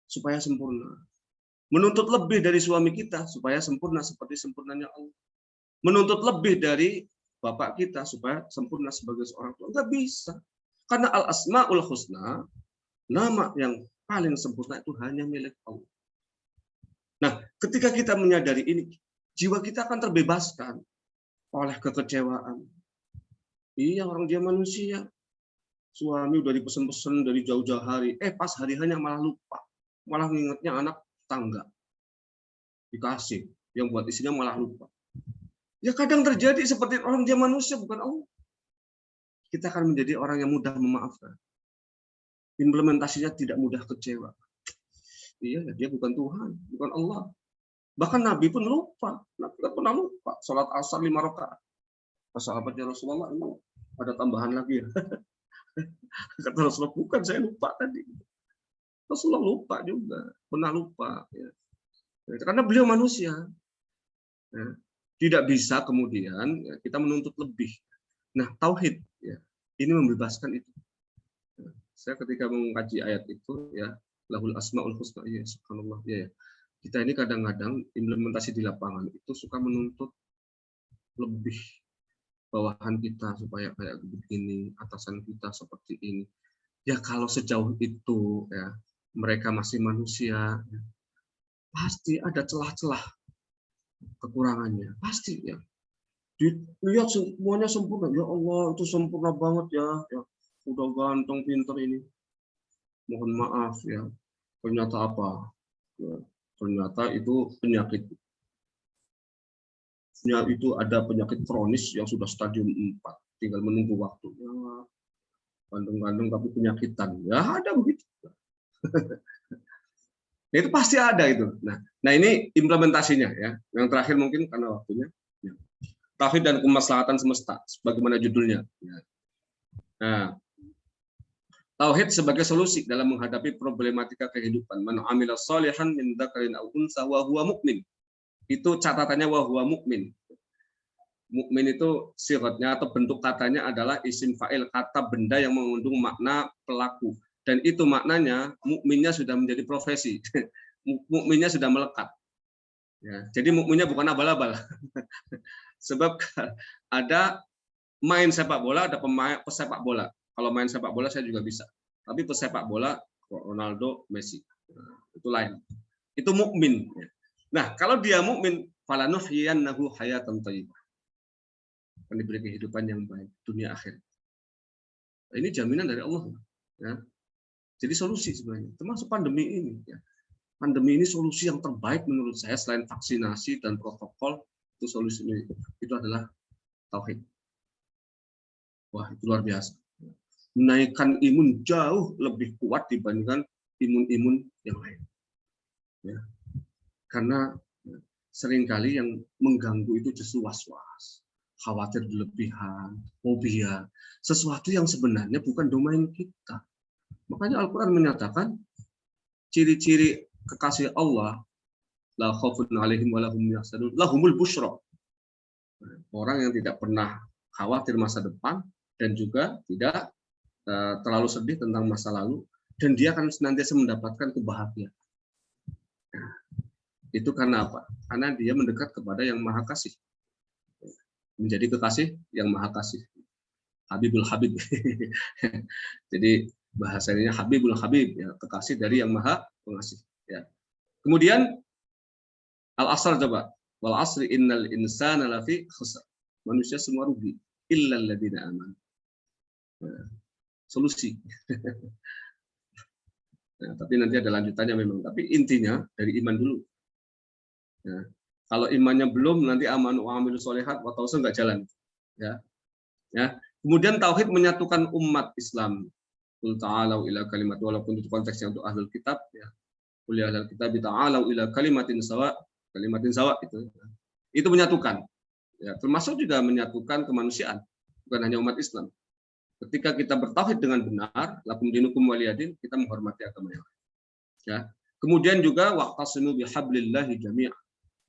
Speaker 2: supaya sempurna. Menuntut lebih dari suami kita supaya sempurna seperti sempurnanya Allah. Menuntut lebih dari bapak kita supaya sempurna sebagai seorang tua. Enggak bisa. Karena al-asma'ul husna, nama yang paling sempurna itu hanya milik Allah. Nah, ketika kita menyadari ini, jiwa kita akan terbebaskan oleh kekecewaan. Iya, orang dia manusia. Suami udah dipesen-pesen dari jauh-jauh hari. Pas hari hanya malah lupa. Malah mengingatnya anak tangga. Dikasih. Yang buat istrinya malah lupa. Ya kadang terjadi seperti orang dia manusia, bukan Allah. Kita akan menjadi orang yang mudah memaafkan. Implementasinya tidak mudah kecewa. Iya, dia bukan Tuhan, bukan Allah. Bahkan Nabi pun lupa. Nabi tidak pernah lupa. Salat asar 5 rakaat. Sahabatnya Rasulullah, emang ada tambahan lagi ya? Kata Rasulullah, bukan, saya lupa tadi. Rasulullah lupa juga. Pernah lupa. Ya. Karena beliau manusia. Ya. Tidak bisa kemudian ya, kita menuntut lebih. Nah, tauhid ya, ini membebaskan itu. Ya, saya ketika mengkaji ayat itu ya, lahul asmaul husna, ya subhanallah ya. Kita ini kadang-kadang implementasi di lapangan itu suka menuntut lebih bawahan kita supaya kayak begini, atasan kita seperti ini. Ya kalau sejauh itu ya mereka masih manusia, ya, pasti ada celah-celah kekurangannya, pasti ya. Dilihat semuanya sempurna, ya Allah itu sempurna banget ya, ya udah ganteng pinter ini. Mohon maaf ya, ternyata apa? Ya, ternyata itu penyakit. Ya, itu ada penyakit kronis yang sudah stadium 4, tinggal menunggu waktu. Ya, ganteng-ganteng tapi penyakitan. Ya ada begitu. Nah, itu pasti ada itu. Nah ini implementasinya ya. Yang terakhir mungkin karena waktunya. Ya. Tauhid dan kemaslahatan semesta, sebagaimana judulnya. Ya. Nah, tauhid sebagai solusi dalam menghadapi problematika kehidupan. Man amila sholihan min dzakarin aw unsa wa huwa mukmin. Itu catatannya wa huwa mukmin. Mukmin itu sifatnya atau bentuk katanya adalah isim fa'il, kata benda yang mengandung makna pelaku. Dan itu maknanya mukminnya sudah menjadi profesi. Mukminnya sudah melekat. Ya, jadi mukminnya bukan abal-abal. Sebab ada main sepak bola, ada pemain pesepak bola. Kalau main sepak bola saya juga bisa. Tapi pesepak bola Ronaldo, Messi. Itu lain. Itu mukmin. Nah, kalau dia mukmin, falanuhyiyannahu hayatan thayyibah. Akan diberi kehidupan yang baik dunia akhir. Ini jaminan dari Allah. Ya. Jadi solusi sebenarnya, termasuk pandemi ini. Ya. Pandemi ini solusi yang terbaik menurut saya selain vaksinasi dan protokol, itu solusi itu adalah tauhid. Wah, itu luar biasa. Menaikkan imun jauh lebih kuat dibandingkan imun-imun yang lain. Ya. Karena seringkali yang mengganggu itu justru was-was, khawatir berlebihan, fobia, sesuatu yang sebenarnya bukan domain kita. Makanya Al-Quran menyatakan ciri-ciri kekasih Allah, la khaufun 'alaihim wa lahum yahzanun, lahumul busyra. Orang yang tidak pernah khawatir masa depan dan juga tidak terlalu sedih tentang masa lalu, dan dia akan senantiasa mendapatkan kebahagiaan. Nah, itu karena apa? Karena dia mendekat kepada yang Maha Kasih. Menjadi kekasih yang Maha Kasih. Habibul Habib. Jadi bahasanya Habibul Habib, ya, kekasih dari yang maha pengasih. Ya. Kemudian al-asr coba, wal asri innal insana lafi khusr. Manusia semua rugi, illal ladzina amanu. Nah, solusi. Nah, tapi nanti ada lanjutannya memang. Tapi intinya dari iman dulu. Nah, kalau imannya belum, nanti amanu wa amilus sholihat wa tawassaw nggak jalan. Ya. Ya. Kemudian tauhid menyatukan umat Islam. Qul ta'alau ila kalimat, walaupun itu konteksnya untuk ahlul kitab, ya. Qul ya ahlul kitab ta'alau ila kalimatin sawa itu. Itu menyatukan. Ya, termasuk juga menyatukan kemanusiaan, bukan hanya umat Islam. Ketika kita bertauhid dengan benar, lakum dinukum waliyadin, kita menghormati agama yang lain. Ya. Kemudian juga waqtasimu bihablillahi jami'an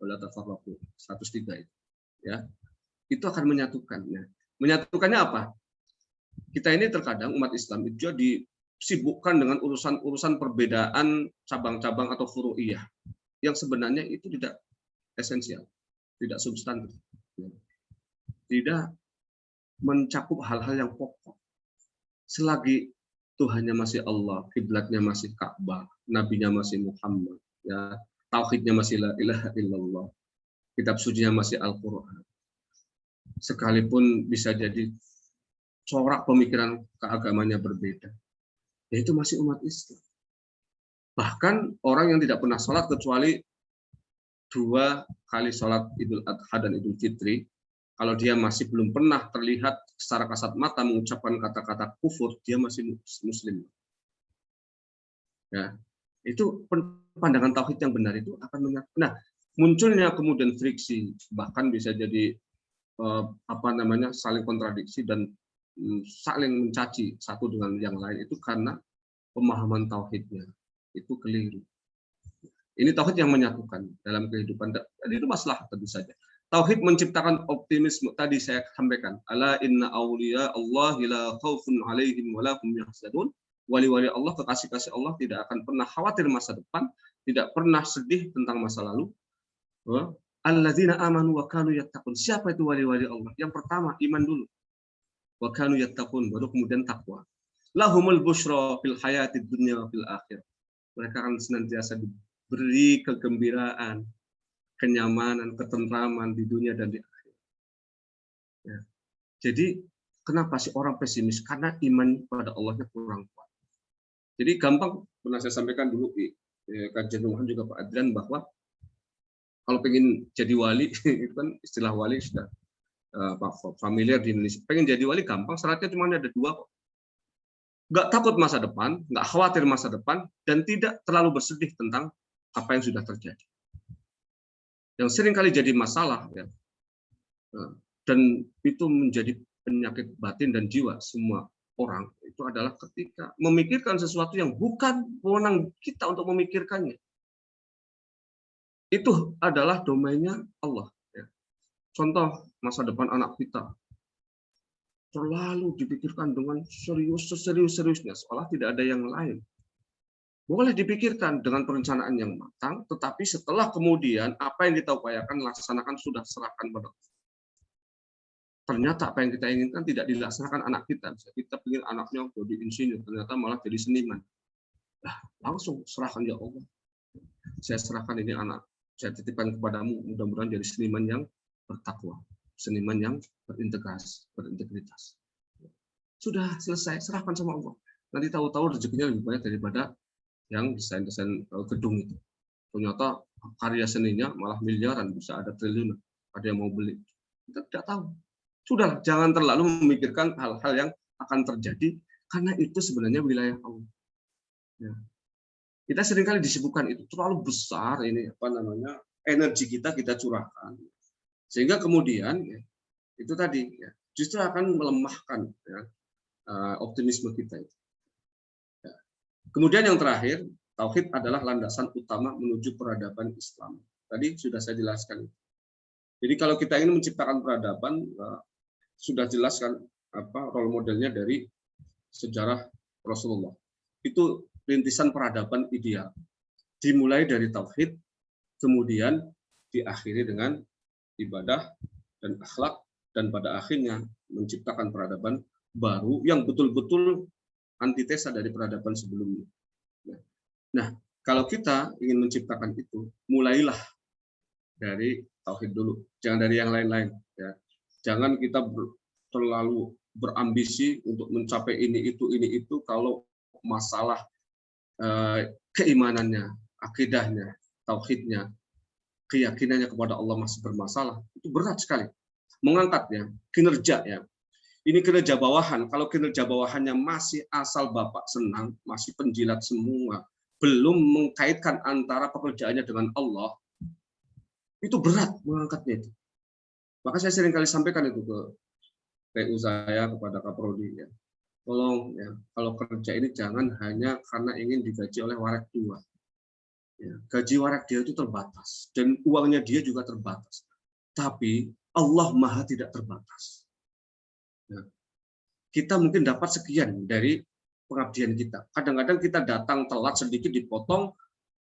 Speaker 2: wala tafarraqu. 103 itu. Ya. Itu akan menyatukan. Ya. Menyatukannya apa? Kita ini terkadang umat Islam itu disibukkan dengan urusan-urusan perbedaan cabang-cabang atau furu'iyah yang sebenarnya itu tidak esensial, tidak substantif. Ya. Tidak mencakup hal-hal yang pokok. Selagi Tuhannya masih Allah, kiblatnya masih Ka'bah, nabinya masih Muhammad, ya, tauhidnya masih la ilaha illallah, kitab sucinya masih Al-Qur'an. Sekalipun bisa jadi corak pemikiran keagamannya berbeda, ya itu masih umat Islam. Bahkan orang yang tidak pernah sholat kecuali 2 kali sholat Idul Adha dan Idul Fitri, kalau dia masih belum pernah terlihat secara kasat mata mengucapkan kata-kata kufur, dia masih muslim. Ya, itu pandangan tauhid yang benar itu akan menyatu. Nah, munculnya kemudian friksi, bahkan bisa jadi saling kontradiksi dan saling mencaci satu dengan yang lain, itu karena pemahaman tauhidnya itu keliru. Ini tauhid yang menyatukan dalam kehidupan, dan itu masalah tentu saja. Tauhid menciptakan optimisme, tadi saya sampaikan, ala inna awliya Allah la khaufun alaihim wa la hum yahzanun. Wali-wali Allah, kekasih-kasih Allah tidak akan pernah khawatir masa depan, tidak pernah sedih tentang masa lalu. Alladzina amanu wa kanu yattaqun. Siapa itu wali-wali Allah? Yang pertama, iman dulu. Wa kanu yattaqun, baru kemudian takwa. Lahumul busyra fil hayatid dunya wa fil akhirah. Mereka akan senantiasa diberi kegembiraan, kenyamanan, ketentraman di dunia dan di akhirat. Ya. Jadi kenapa sih orang pesimis? Karena iman pada Allahnya kurang kuat. Jadi gampang, pernah saya sampaikan dulu di kajian rumah juga Pak Adrian, bahwa kalau pengen jadi wali, itu kan istilah wali sudah familiar di Indonesia. Pengen jadi wali gampang, syaratnya cuma ada 2 kok. Nggak takut masa depan, nggak khawatir masa depan, dan tidak terlalu bersedih tentang apa yang sudah terjadi. Yang sering kali jadi masalah, ya, dan itu menjadi penyakit batin dan jiwa semua orang, itu adalah ketika memikirkan sesuatu yang bukan wewenang kita untuk memikirkannya. Itu adalah domainnya Allah. Ya. Contoh masa depan anak kita terlalu dipikirkan dengan serius-seriusnya, seolah tidak ada yang lain. Boleh dipikirkan dengan perencanaan yang matang, tetapi setelah kemudian apa yang kita upayakan laksanakan sudah serahkan pada Allah. Ternyata apa yang kita inginkan tidak dilaksanakan anak kita. Kita ingin anaknya jadi insinyur, ternyata malah jadi seniman. Nah, langsung serahkan, ya Allah. Saya serahkan ini anak, saya titipkan kepadamu, mudah-mudahan jadi seniman yang bertakwa, seniman yang berintegritas. Sudah selesai, serahkan sama Allah. Nanti tahu-tahu rezekinya lebih banyak daripada yang desain-desain gedung itu. Ternyata karya seninya malah miliaran, bisa ada triliunan, ada yang mau beli. Kita tidak tahu. Sudah, jangan terlalu memikirkan hal-hal yang akan terjadi, karena itu sebenarnya wilayah Allah. Ya. Kita seringkali disibukkan itu terlalu besar, ini energi kita curahkan, sehingga kemudian ya, itu tadi ya, justru akan melemahkan ya, optimisme kita itu. Ya. Kemudian yang terakhir, tauhid adalah landasan utama menuju peradaban Islam. Tadi sudah saya jelaskan. Jadi kalau kita ingin menciptakan peradaban, sudah jelas kan role modelnya dari sejarah Rasulullah. Itu rintisan peradaban ideal. Dimulai dari tauhid, kemudian diakhiri dengan ibadah dan akhlak, dan pada akhirnya menciptakan peradaban baru yang betul-betul antitesa dari peradaban sebelumnya. Nah, kalau kita ingin menciptakan itu, mulailah dari tauhid dulu, jangan dari yang lain-lain. Ya. Jangan kita terlalu berambisi untuk mencapai ini itu kalau masalah keimanannya, akidahnya, tauhidnya, keyakinannya kepada Allah masih bermasalah, itu berat sekali. Mengangkatnya, kinerja ya. Ini kinerja bawahan. Kalau kinerja bawahannya masih asal Bapak senang, masih penjilat semua, belum mengkaitkan antara pekerjaannya dengan Allah, itu berat mengangkatnya itu. Maka saya sering kali sampaikan itu ke PU saya, kepada Kaprodi ya. Tolong ya, kalau kerja ini jangan hanya karena ingin digaji oleh warak tua. Ya, gaji warak dia itu terbatas dan uangnya dia juga terbatas. Tapi Allah Maha tidak terbatas. Ya. Kita mungkin dapat sekian dari pengabdian kita. Kadang-kadang kita datang telat sedikit dipotong,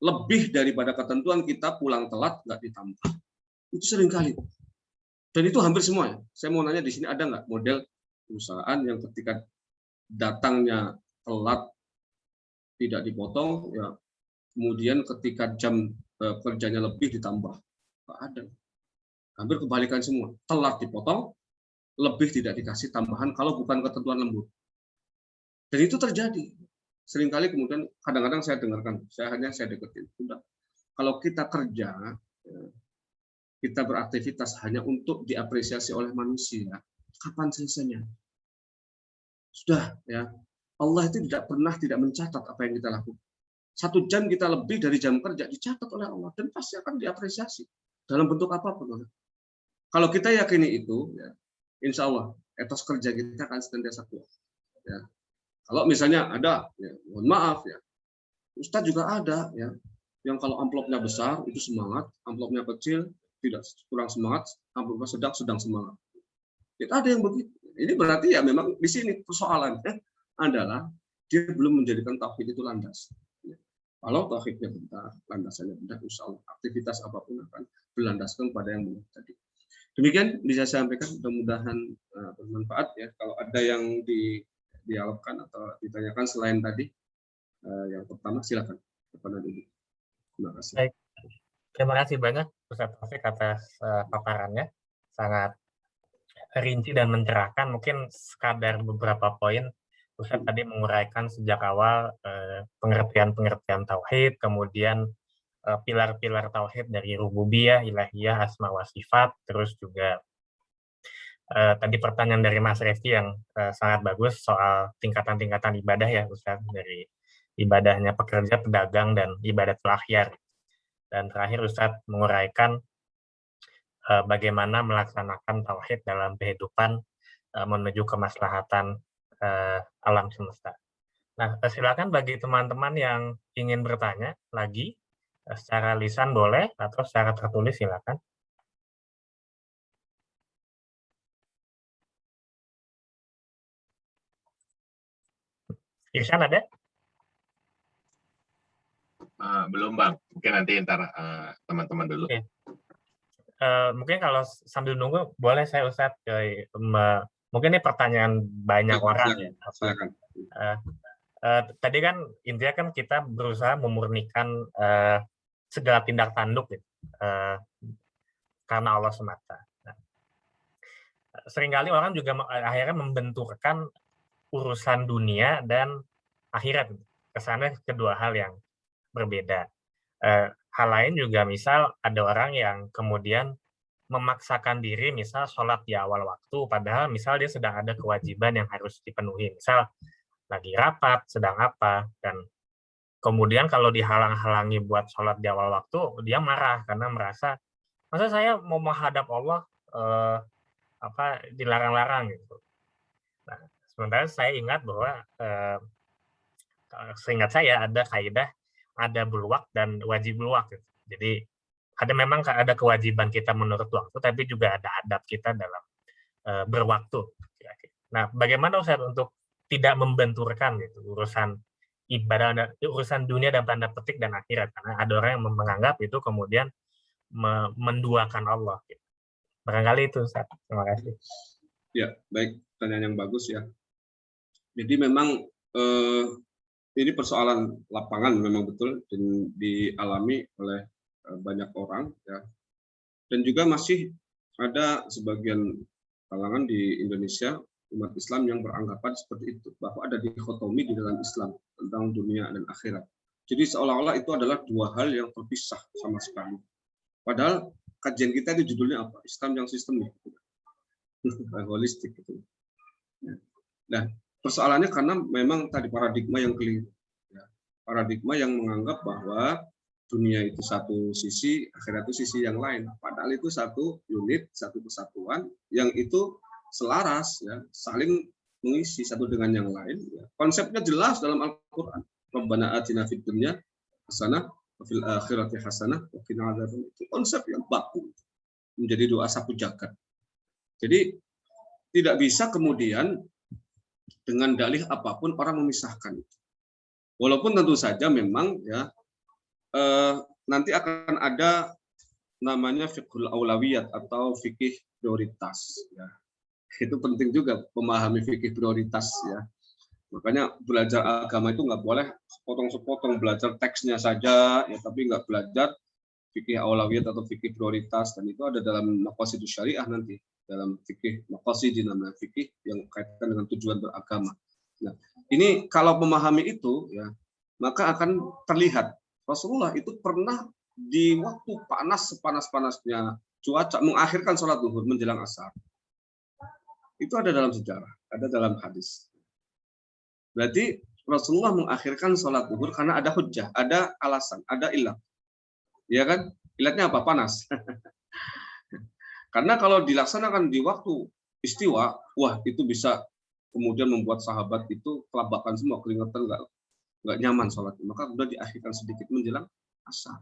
Speaker 2: lebih daripada ketentuan kita pulang telat nggak ditambah. Itu sering kali. Dan itu hampir semua ya. Saya mau nanya di sini ada nggak model perusahaan yang ketika datangnya telat tidak dipotong, ya kemudian ketika jam kerjanya lebih ditambah? Nggak ada. Hampir kebalikan semua. Telat dipotong, lebih tidak dikasih tambahan kalau bukan ketentuan lembur. Dan itu terjadi. Seringkali kemudian kadang-kadang saya dengarkan, saya deketin. Udah. Kalau kita kerja, kita beraktivitas hanya untuk diapresiasi oleh manusia, kapan selesainya? Sudah ya. Allah itu tidak pernah tidak mencatat apa yang kita lakukan. 1 jam kita lebih dari jam kerja dicatat oleh Allah dan pasti akan diapresiasi dalam bentuk apapun. Kalau kita yakini itu, ya, insya Allah etos kerja kita akan senantiasa kuat. Ya. Kalau misalnya ada, ya, mohon maaf ya, Ustadz juga ada ya, yang kalau amplopnya besar itu semangat, amplopnya kecil tidak kurang semangat, amplopnya sedang semangat. Kita ada yang begitu. Ini berarti ya memang di sini persoalannya adalah dia belum menjadikan tauhid itu landas. Kalau tauhidnya benar, landasannya benar, insya Allah aktivitas apapun akan berlandaskan pada yang benar tadi. Demikian bisa saya sampaikan, mudah-mudahan bermanfaat ya. Kalau ada yang dialogkan atau ditanyakan selain tadi, yang pertama silakan kepada Ibu. Terima kasih.
Speaker 1: Baik. Terima kasih banyak Ustaz Taufik atas paparannya, sangat rinci dan mencerahkan. Mungkin sekadar beberapa poin, Ustaz tadi menguraikan sejak awal pengertian-pengertian tauhid, kemudian pilar-pilar tauhid dari rububiyah, ilahiyah, asma wa sifat, terus juga tadi pertanyaan dari Mas Reski yang sangat bagus soal tingkatan-tingkatan ibadah ya Ustaz, dari ibadahnya pekerja, pedagang, dan ibadatul akhyar. Dan terakhir Ustaz menguraikan bagaimana melaksanakan tauhid dalam kehidupan menuju kemaslahatan alam semesta. Nah, silakan bagi teman-teman yang ingin bertanya lagi, secara lisan boleh atau secara tertulis silakan. Irsyad ada?
Speaker 4: Belum Bang, mungkin nanti ntar teman-teman dulu.
Speaker 1: Okay. Mungkin kalau sambil nunggu boleh saya Ustadz mungkin ini pertanyaan banyak orang ya.
Speaker 2: Silakan.
Speaker 1: Tadi kan intinya kan kita berusaha memurnikan segala tindak tanduk gitu, karena Allah semata. Nah, seringkali orang juga akhirnya membenturkan urusan dunia dan akhirat. Kesannya kedua hal yang berbeda. Hal lain juga misal ada orang yang kemudian memaksakan diri misal sholat di awal waktu, padahal misal dia sedang ada kewajiban yang harus dipenuhi. Misal lagi rapat, sedang apa, dan kemudian kalau dihalang-halangi buat sholat di awal waktu, dia marah karena merasa, masa saya mau menghadap Allah dilarang-larang gitu. Nah, sementara saya ingat bahwa seingat saya ada kaidah ada bulwak dan wajib bulwak gitu. Jadi memang ada kewajiban kita menurut waktu, tapi juga ada adab kita dalam berwaktu. Nah, bagaimana Ustaz untuk tidak membenturkan gitu urusan ibadah, urusan dunia dan tanda petik dan akhirat, karena ada orang yang menganggap itu kemudian menduakan Allah. Gitu. Barangkali itu Ustaz. Terima kasih.
Speaker 2: Ya, baik, pertanyaan yang bagus ya. Jadi memang ini persoalan lapangan memang betul dan dialami oleh banyak orang, ya. Dan juga masih ada sebagian kalangan di Indonesia umat Islam yang beranggapan seperti itu, bahwa ada dikotomi di dalam Islam tentang dunia dan akhirat. Jadi seolah-olah itu adalah dua hal yang terpisah sama sekali. Padahal kajian kita itu judulnya apa? Islam yang sistemik, holistik gitu. Nah, persoalannya karena memang tadi paradigma yang keliru, ya. Paradigma yang menganggap bahwa dunia itu satu sisi, akhirat itu sisi yang lain. Padahal itu satu unit, satu kesatuan yang itu selaras, ya, saling mengisi satu dengan yang lain. Ya. Konsepnya jelas dalam Al-Quran. Rabbana atina fid dunya hasanah wa fil akhirati hasanah wa qina adzabannar. Itu konsep yang baku menjadi doa sapu jagat. Jadi tidak bisa kemudian dengan dalih apapun orang memisahkan. Walaupun tentu saja memang, ya, nanti akan ada namanya fiqhul aulawiyat atau fikih prioritas, ya. Itu penting juga memahami fikih prioritas, ya. Makanya belajar agama itu nggak boleh sepotong-sepotong, belajar teksnya saja, ya, tapi nggak belajar fikih aulawiyat atau fikih prioritas. Dan itu ada dalam maqasidus syariah nanti, dalam fikih maqasid namanya fikih yang kaitan dengan tujuan beragama. Nah, ini kalau memahami itu, ya, maka akan terlihat Rasulullah itu pernah di waktu panas sepanas-panasnya cuaca mengakhirkan sholat zuhur menjelang asar. Itu ada dalam sejarah, ada dalam hadis. Berarti Rasulullah mengakhirkan sholat zuhur karena ada hujjah, ada alasan, ada ilat. Ya kan? Ilatnya apa? Panas. Karena kalau dilaksanakan di waktu istiwa, wah itu bisa kemudian membuat sahabat itu kelabakan semua, keringetan, nggak nyaman sholat, maka sudah diakhirkan sedikit menjelang asar.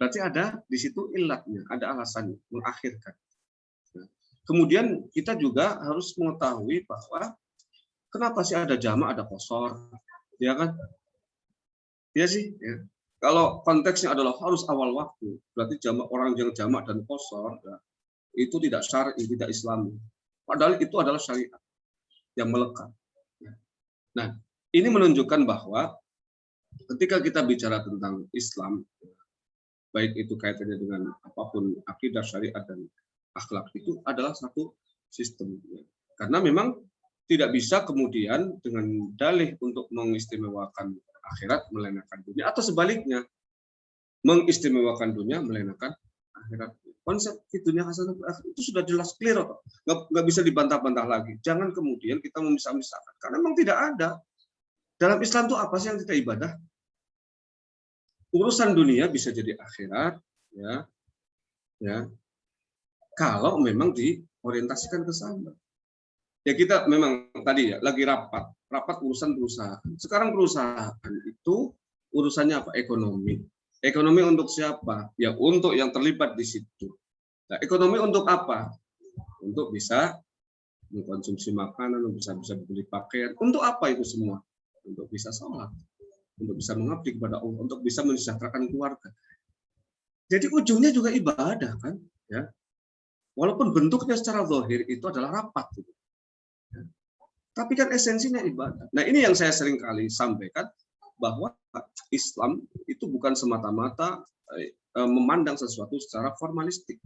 Speaker 2: Berarti ada di situ ilatnya, ada alasannya mengakhirkan. Nah, kemudian kita juga harus mengetahui bahwa kenapa sih ada jamak, ada qashar, ya kan? Ya sih. Ya. Kalau konteksnya adalah harus awal waktu, berarti jamak, orang yang jamak dan qashar, ya, itu tidak syar'i, tidak Islami. Padahal itu adalah syariat yang melekat. Nah, ini menunjukkan bahwa ketika kita bicara tentang Islam, baik itu kaitannya dengan apapun akidah, syariat, dan akhlak, itu adalah satu sistem. Karena memang tidak bisa kemudian dengan dalih untuk mengistimewakan akhirat melenakan dunia, atau sebaliknya, mengistimewakan dunia melenakan akhirat. Konsep dunia hasanah itu sudah jelas clear, nggak bisa dibantah-bantah lagi. Jangan kemudian kita memisah-misahkan, karena memang tidak ada. Dalam Islam itu apa sih yang kita ibadah? Urusan dunia bisa jadi akhirat, ya, ya. Kalau memang diorientasikan ke sana. Ya kita memang tadi, ya, lagi rapat urusan perusahaan. Sekarang perusahaan itu urusannya apa? Ekonomi. Ekonomi untuk siapa? Ya untuk yang terlibat di situ. Nah, ekonomi untuk apa? Untuk bisa mengkonsumsi makanan, untuk bisa beli pakaian. Untuk apa itu semua? Untuk bisa sholat, untuk bisa mengabdi kepada Allah, untuk bisa mensejahterakan keluarga. Jadi ujungnya juga ibadah, kan? Ya. Walaupun bentuknya secara zahir itu adalah rapat, gitu. Ya. Tapi kan esensinya ibadah. Nah, ini yang saya sering kali sampaikan, bahwa Islam itu bukan semata-mata memandang sesuatu secara formalistik,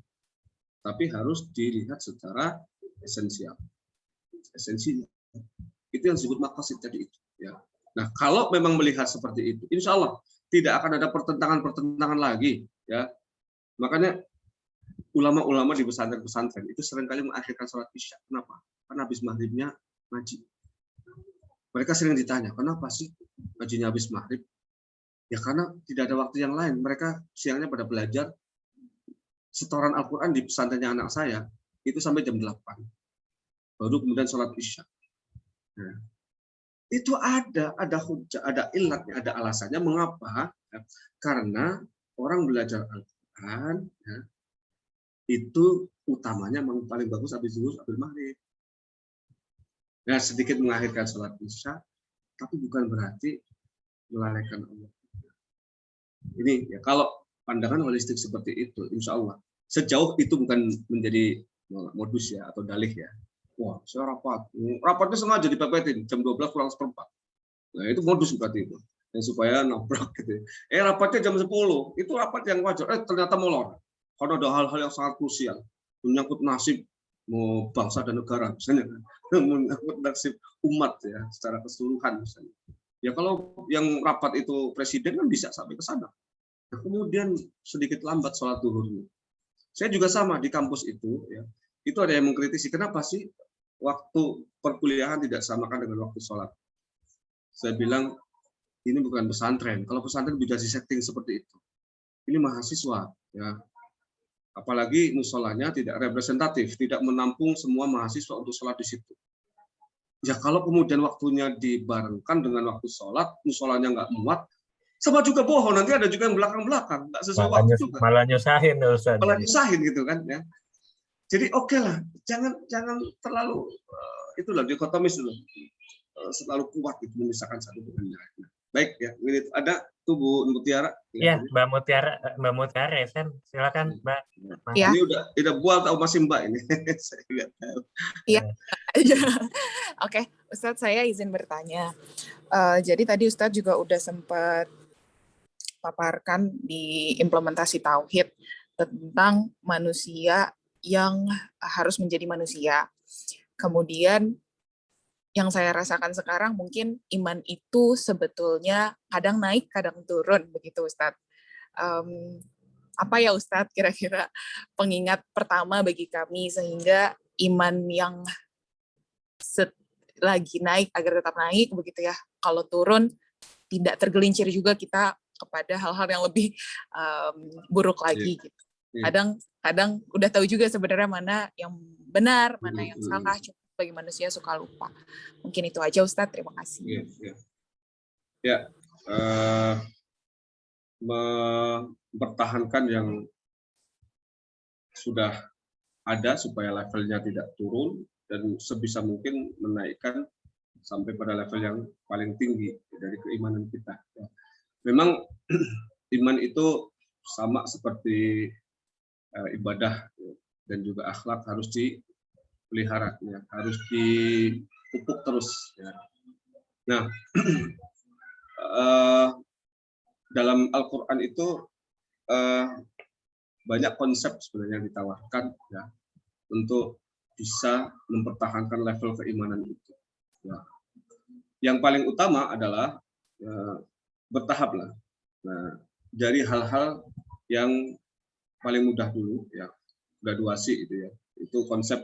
Speaker 2: tapi harus dilihat secara esensial. Esensinya. Itu yang disebut maqasid tadi itu. Ya. Nah, kalau memang melihat seperti itu, insya Allah tidak akan ada pertentangan lagi. Ya. Makanya ulama-ulama di pesantren-pesantren itu seringkali mengakhirkan sholat isya. Kenapa? Karena habis maghribnya ngaji. Mereka sering ditanya, kenapa sih ngajinya habis maghrib? Ya karena tidak ada waktu yang lain. Mereka siangnya pada belajar. Setoran Al-Quran di pesantrennya anak saya itu sampai jam 8. Baru kemudian sholat isya. Nah, itu ada hujjah, ada ilatnya, ada alasannya mengapa? Ya, karena orang belajar Al-Quran, ya, itu utamanya paling bagus habis zuhur, habis maghrib. Nah, sedikit mengakhirkan sholat isya, tapi bukan berarti melalaikan Allah. Ini ya, kalau pandangan holistik seperti itu, insya Allah sejauh itu bukan menjadi modus ya atau dalih ya. Wah, saya rapatnya sengaja dipepetin jam 12 kurang seperempat. Nah, itu modus berarti itu. Yang supaya nabrak gitu. Rapatnya jam 10, itu rapat yang wajar. Ternyata molor. Karena ada hal-hal yang sangat krusial, menyangkut nasib mau bangsa dan negara misalnya, menyangkut nasib umat ya secara keseluruhan misalnya. Ya kalau yang rapat itu presiden kan bisa sampai ke sana. Nah, kemudian sedikit lambat sholat zuhurnya. Saya juga sama di kampus itu ya. Itu ada yang mengkritisi, kenapa sih waktu perkuliahan tidak samakan dengan waktu sholat? Saya bilang, ini bukan pesantren. Kalau pesantren bisa disetting seperti itu. Ini mahasiswa, ya. Apalagi musolanya tidak representatif, tidak menampung semua mahasiswa untuk sholat di situ. Ya kalau kemudian waktunya dibarengkan dengan waktu sholat, musolanya nggak muat, sama juga bohong. Nanti ada juga yang belakang-belakang, nggak sesuai waktu juga.
Speaker 1: Malah nyusahin, Ustaz.
Speaker 2: Malah nyusahin gitu kan, ya. Jadi oke lah, jangan terlalu itulah dikotomis dulu. Selalu kuat itu memisahkan satu dengan yang lain. Baik ya, ini ada tuh Bu Mutiara.
Speaker 1: Iya, Mbak Mutiara, silakan Mbak.
Speaker 2: Ya. Ini udah buat atau masih Mbak ini? Saya nggak tahu.
Speaker 5: Iya. Oke, Ustadz saya izin bertanya. Jadi tadi Ustadz juga udah sempat paparkan di implementasi tauhid tentang manusia yang harus menjadi manusia. Kemudian yang saya rasakan sekarang mungkin iman itu sebetulnya kadang naik, kadang turun, begitu Ustadz. Apa ya Ustadz kira-kira pengingat pertama bagi kami sehingga iman yang lagi naik agar tetap naik, begitu ya. Kalau turun, tidak tergelincir juga kita kepada hal-hal yang lebih buruk lagi. Gitu. Kadang udah tahu juga sebenarnya mana yang benar, mana yang salah, cuma bagi manusia suka lupa. Mungkin itu aja Ustadz, terima kasih.
Speaker 2: Mempertahankan yang sudah ada supaya levelnya tidak turun dan sebisa mungkin menaikkan sampai pada level yang paling tinggi dari keimanan kita. Memang iman itu sama seperti ibadah dan juga akhlak harus dipelihara, ya, harus dipupuk terus. Ya. Nah, dalam Al-Quran itu banyak konsep sebenarnya yang ditawarkan ya, untuk bisa mempertahankan level keimanan itu. Ya. Yang paling utama adalah bertahap lah. Nah, dari hal-hal yang paling mudah dulu, ya, graduasi itu ya, itu konsep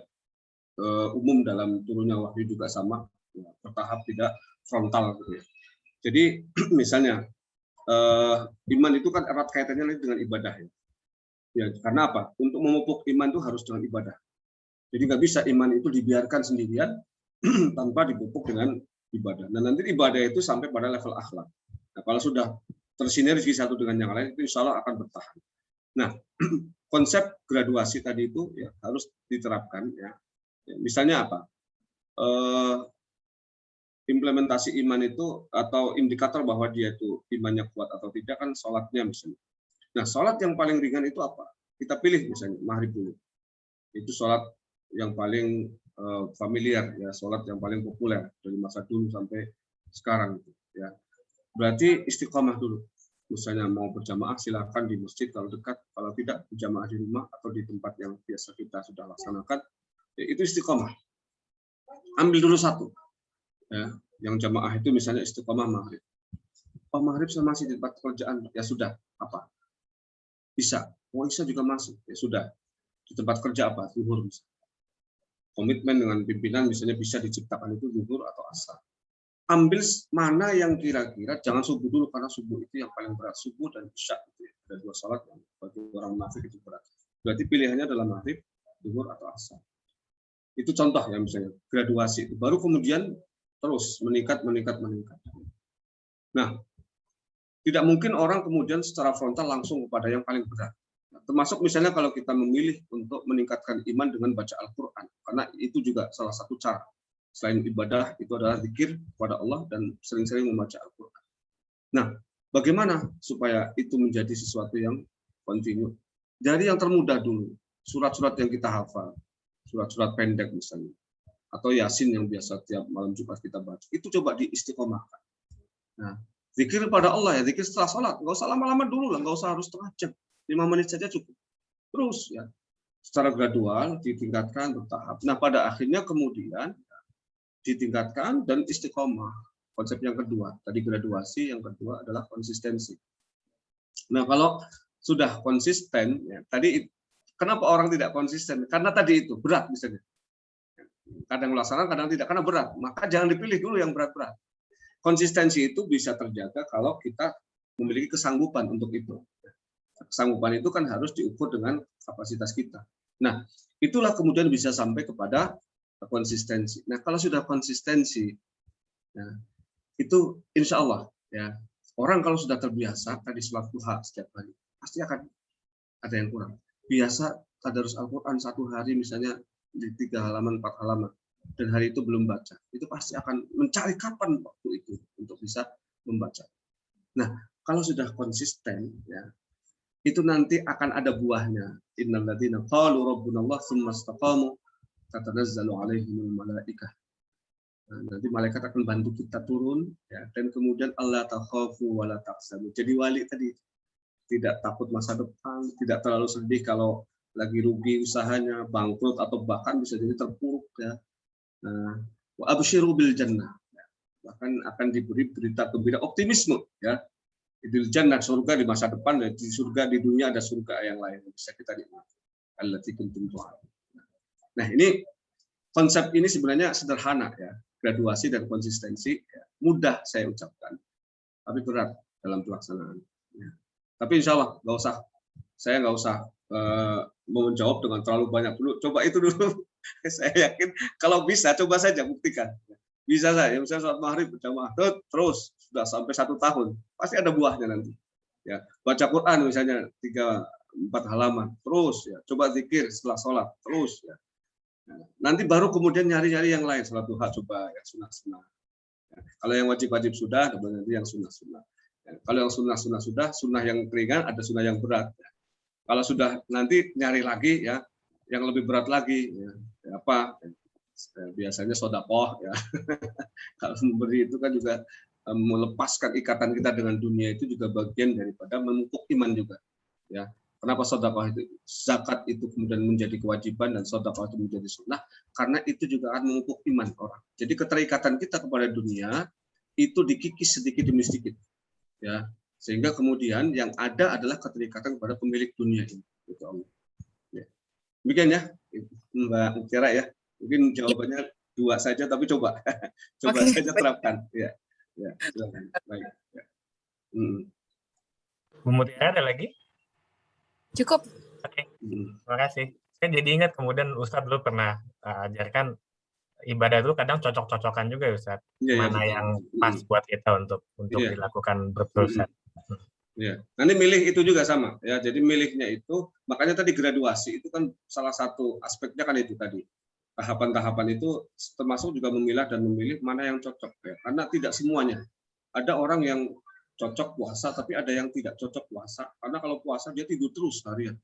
Speaker 2: umum dalam turunnya wahyu juga sama, ya, bertahap tidak frontal gitu ya. Jadi misalnya iman itu kan erat kaitannya dengan ibadah ya. Ya, karena apa? Untuk memupuk iman itu harus dengan ibadah. Jadi nggak bisa iman itu dibiarkan sendirian tanpa dipupuk dengan ibadah. Nah nanti ibadah itu sampai pada level akhlak. Nah kalau sudah tersinergi satu dengan yang lain itu insya Allah akan bertahan. Nah konsep graduasi tadi itu ya harus diterapkan ya. Misalnya apa? Implementasi iman itu atau indikator bahwa dia itu imannya kuat atau tidak kan sholatnya misalnya. Nah sholat yang paling ringan itu apa? Kita pilih misalnya maghrib dulu. Itu sholat yang paling familiar ya, sholat yang paling populer dari masa dulu sampai sekarang ya. Berarti istiqomah dulu. Misalnya mau berjamaah silakan di masjid kalau dekat, kalau tidak berjamaah di rumah atau di tempat yang biasa kita sudah laksanakan. Ya, itu istiqomah. Ambil dulu satu. Ya, yang jamaah itu misalnya istiqomah maghrib. Oh maghrib saya masih di tempat pekerjaan, ya sudah apa? Bisa. Oh Isya juga masih, ya sudah. Di tempat kerja apa? Zuhur misalnya. Komitmen dengan pimpinan misalnya bisa diciptakan itu zuhur atau asar. Ambil mana yang kira-kira, jangan subuh dulu karena subuh itu yang paling berat, subuh dan isya itu ya. Ada dua salat yang bagi orang munafik itu berat. Berarti pilihannya adalah maghrib, zuhur atau asar. Itu contoh ya misalnya graduasi. Baru kemudian terus meningkat. Nah, tidak mungkin orang kemudian secara frontal langsung kepada yang paling berat. Nah, termasuk misalnya kalau kita memilih untuk meningkatkan iman dengan baca Al-Quran, karena itu juga salah satu cara. Selain ibadah, itu adalah zikir kepada Allah dan sering-sering membaca Al-Quran. Nah, bagaimana supaya itu menjadi sesuatu yang kontinu? Dari yang termudah dulu, surat-surat yang kita hafal, surat-surat pendek misalnya, atau Yasin yang biasa tiap malam Jumat kita baca, itu coba diistiqomahkan. Nah, zikir pada Allah ya, zikir setelah sholat. Nggak usah lama-lama dulu lah, nggak usah harus setengah jam. 5 menit saja cukup. Terus ya, secara gradual ditingkatkan bertahap. Nah, pada akhirnya kemudian ditingkatkan dan istiqomah. Konsep yang kedua, tadi graduasi, yang kedua adalah konsistensi. Nah, kalau sudah konsisten, ya, tadi kenapa orang tidak konsisten? Karena tadi itu berat misalnya. Kadang melaksanakan, kadang tidak, karena berat. Maka jangan dipilih dulu yang berat-berat. Konsistensi itu bisa terjaga kalau kita memiliki kesanggupan untuk itu. Kesanggupan itu kan harus diukur dengan kapasitas kita. Nah, itulah kemudian bisa sampai kepada konsistensi. Nah, kalau sudah konsistensi, nah, itu insya Allah ya, orang kalau sudah terbiasa tadi sholat duha setiap hari, pasti akan ada yang kurang. Biasa tadarus Al-Quran 1 hari misalnya di 3 halaman, 4 halaman, dan hari itu belum baca, itu pasti akan mencari kapan waktu itu untuk bisa membaca. Nah, kalau sudah konsisten, ya, itu nanti akan ada buahnya. Innal ladzina qalu rabbunallah tsumma istaqamu tatanazzalu alaihimul malaikah. Nah, nanti malaikat akan bantu kita turun, ya, dan kemudian Allah takhafu wa la tahzanu. Jadi wali tadi tidak takut masa depan, tidak terlalu sedih kalau lagi rugi usahanya, bangkrut atau bahkan bisa jadi terpuruk ya. Wa absyiru bil jannah. Bahkan akan diberi berita gembira, optimisme ya. Idul jannah, surga di masa depan, ya. Di surga di dunia ada surga yang lain yang bisa kita nikmati. Allati kuntum tu'adun. Nah, ini konsep ini sebenarnya sederhana ya. Graduasi dan konsistensi ya, mudah saya ucapkan, tapi berat dalam pelaksanaan. Ya. Tapi insya Allah saya nggak usah mau menjawab dengan terlalu banyak dulu. Coba itu dulu. Saya yakin kalau bisa, coba saja buktikan. Bisa saja. Misalnya sholat maghrib berjamaah terus sudah sampai 1 tahun, pasti ada buahnya nanti. Ya, baca Quran misalnya 3-4 halaman, terus ya. Coba zikir setelah sholat, terus ya. Nanti baru kemudian nyari-nyari yang lain, sholat duha coba yang sunnah-sunnah. Ya, kalau yang wajib-wajib sudah, nanti yang sunnah-sunnah. Ya, kalau yang sunnah-sunnah sudah, sunnah yang ringan, ada sunnah yang berat. Ya. Kalau sudah nanti nyari lagi ya, yang lebih berat lagi. Ya, apa? Ya, biasanya sedekah ya. Kalau memberi itu kan juga melepaskan ikatan kita dengan dunia, itu juga bagian daripada memupuk iman juga. Ya. Kenapa sedekah itu, zakat itu kemudian menjadi kewajiban dan sedekah itu menjadi sunnah? Karena itu juga akan memupuk iman orang. Jadi keterikatan kita kepada dunia itu dikikis sedikit demi sedikit, ya. Sehingga kemudian yang ada adalah keterikatan kepada pemilik dunia ini. Gitu, Allah. Ya. Demikian ya, Mbak Mutiara ya. Mungkin jawabannya 2 saja, tapi coba saja terapkan. Ya, ya, silakan. Baik. Ya.
Speaker 1: Bu Mutiara ada lagi?
Speaker 5: Cukup.
Speaker 1: Oke, terima kasih. Saya jadi ingat kemudian Ustadz dulu pernah ajarkan ibadah itu kadang cocok-cocokan juga ya Ustadz. Mana yang pas buat kita untuk dilakukan berproses.
Speaker 2: Ya, nanti milih itu juga sama ya. Jadi milihnya itu, makanya tadi graduasi itu kan salah satu aspeknya kan itu tadi. Tahapan-tahapan itu termasuk juga memilah dan memilih mana yang cocok ya. Karena tidak semuanya. Ada orang yang cocok puasa, tapi ada yang tidak cocok puasa. Karena kalau puasa dia tidur terus harian.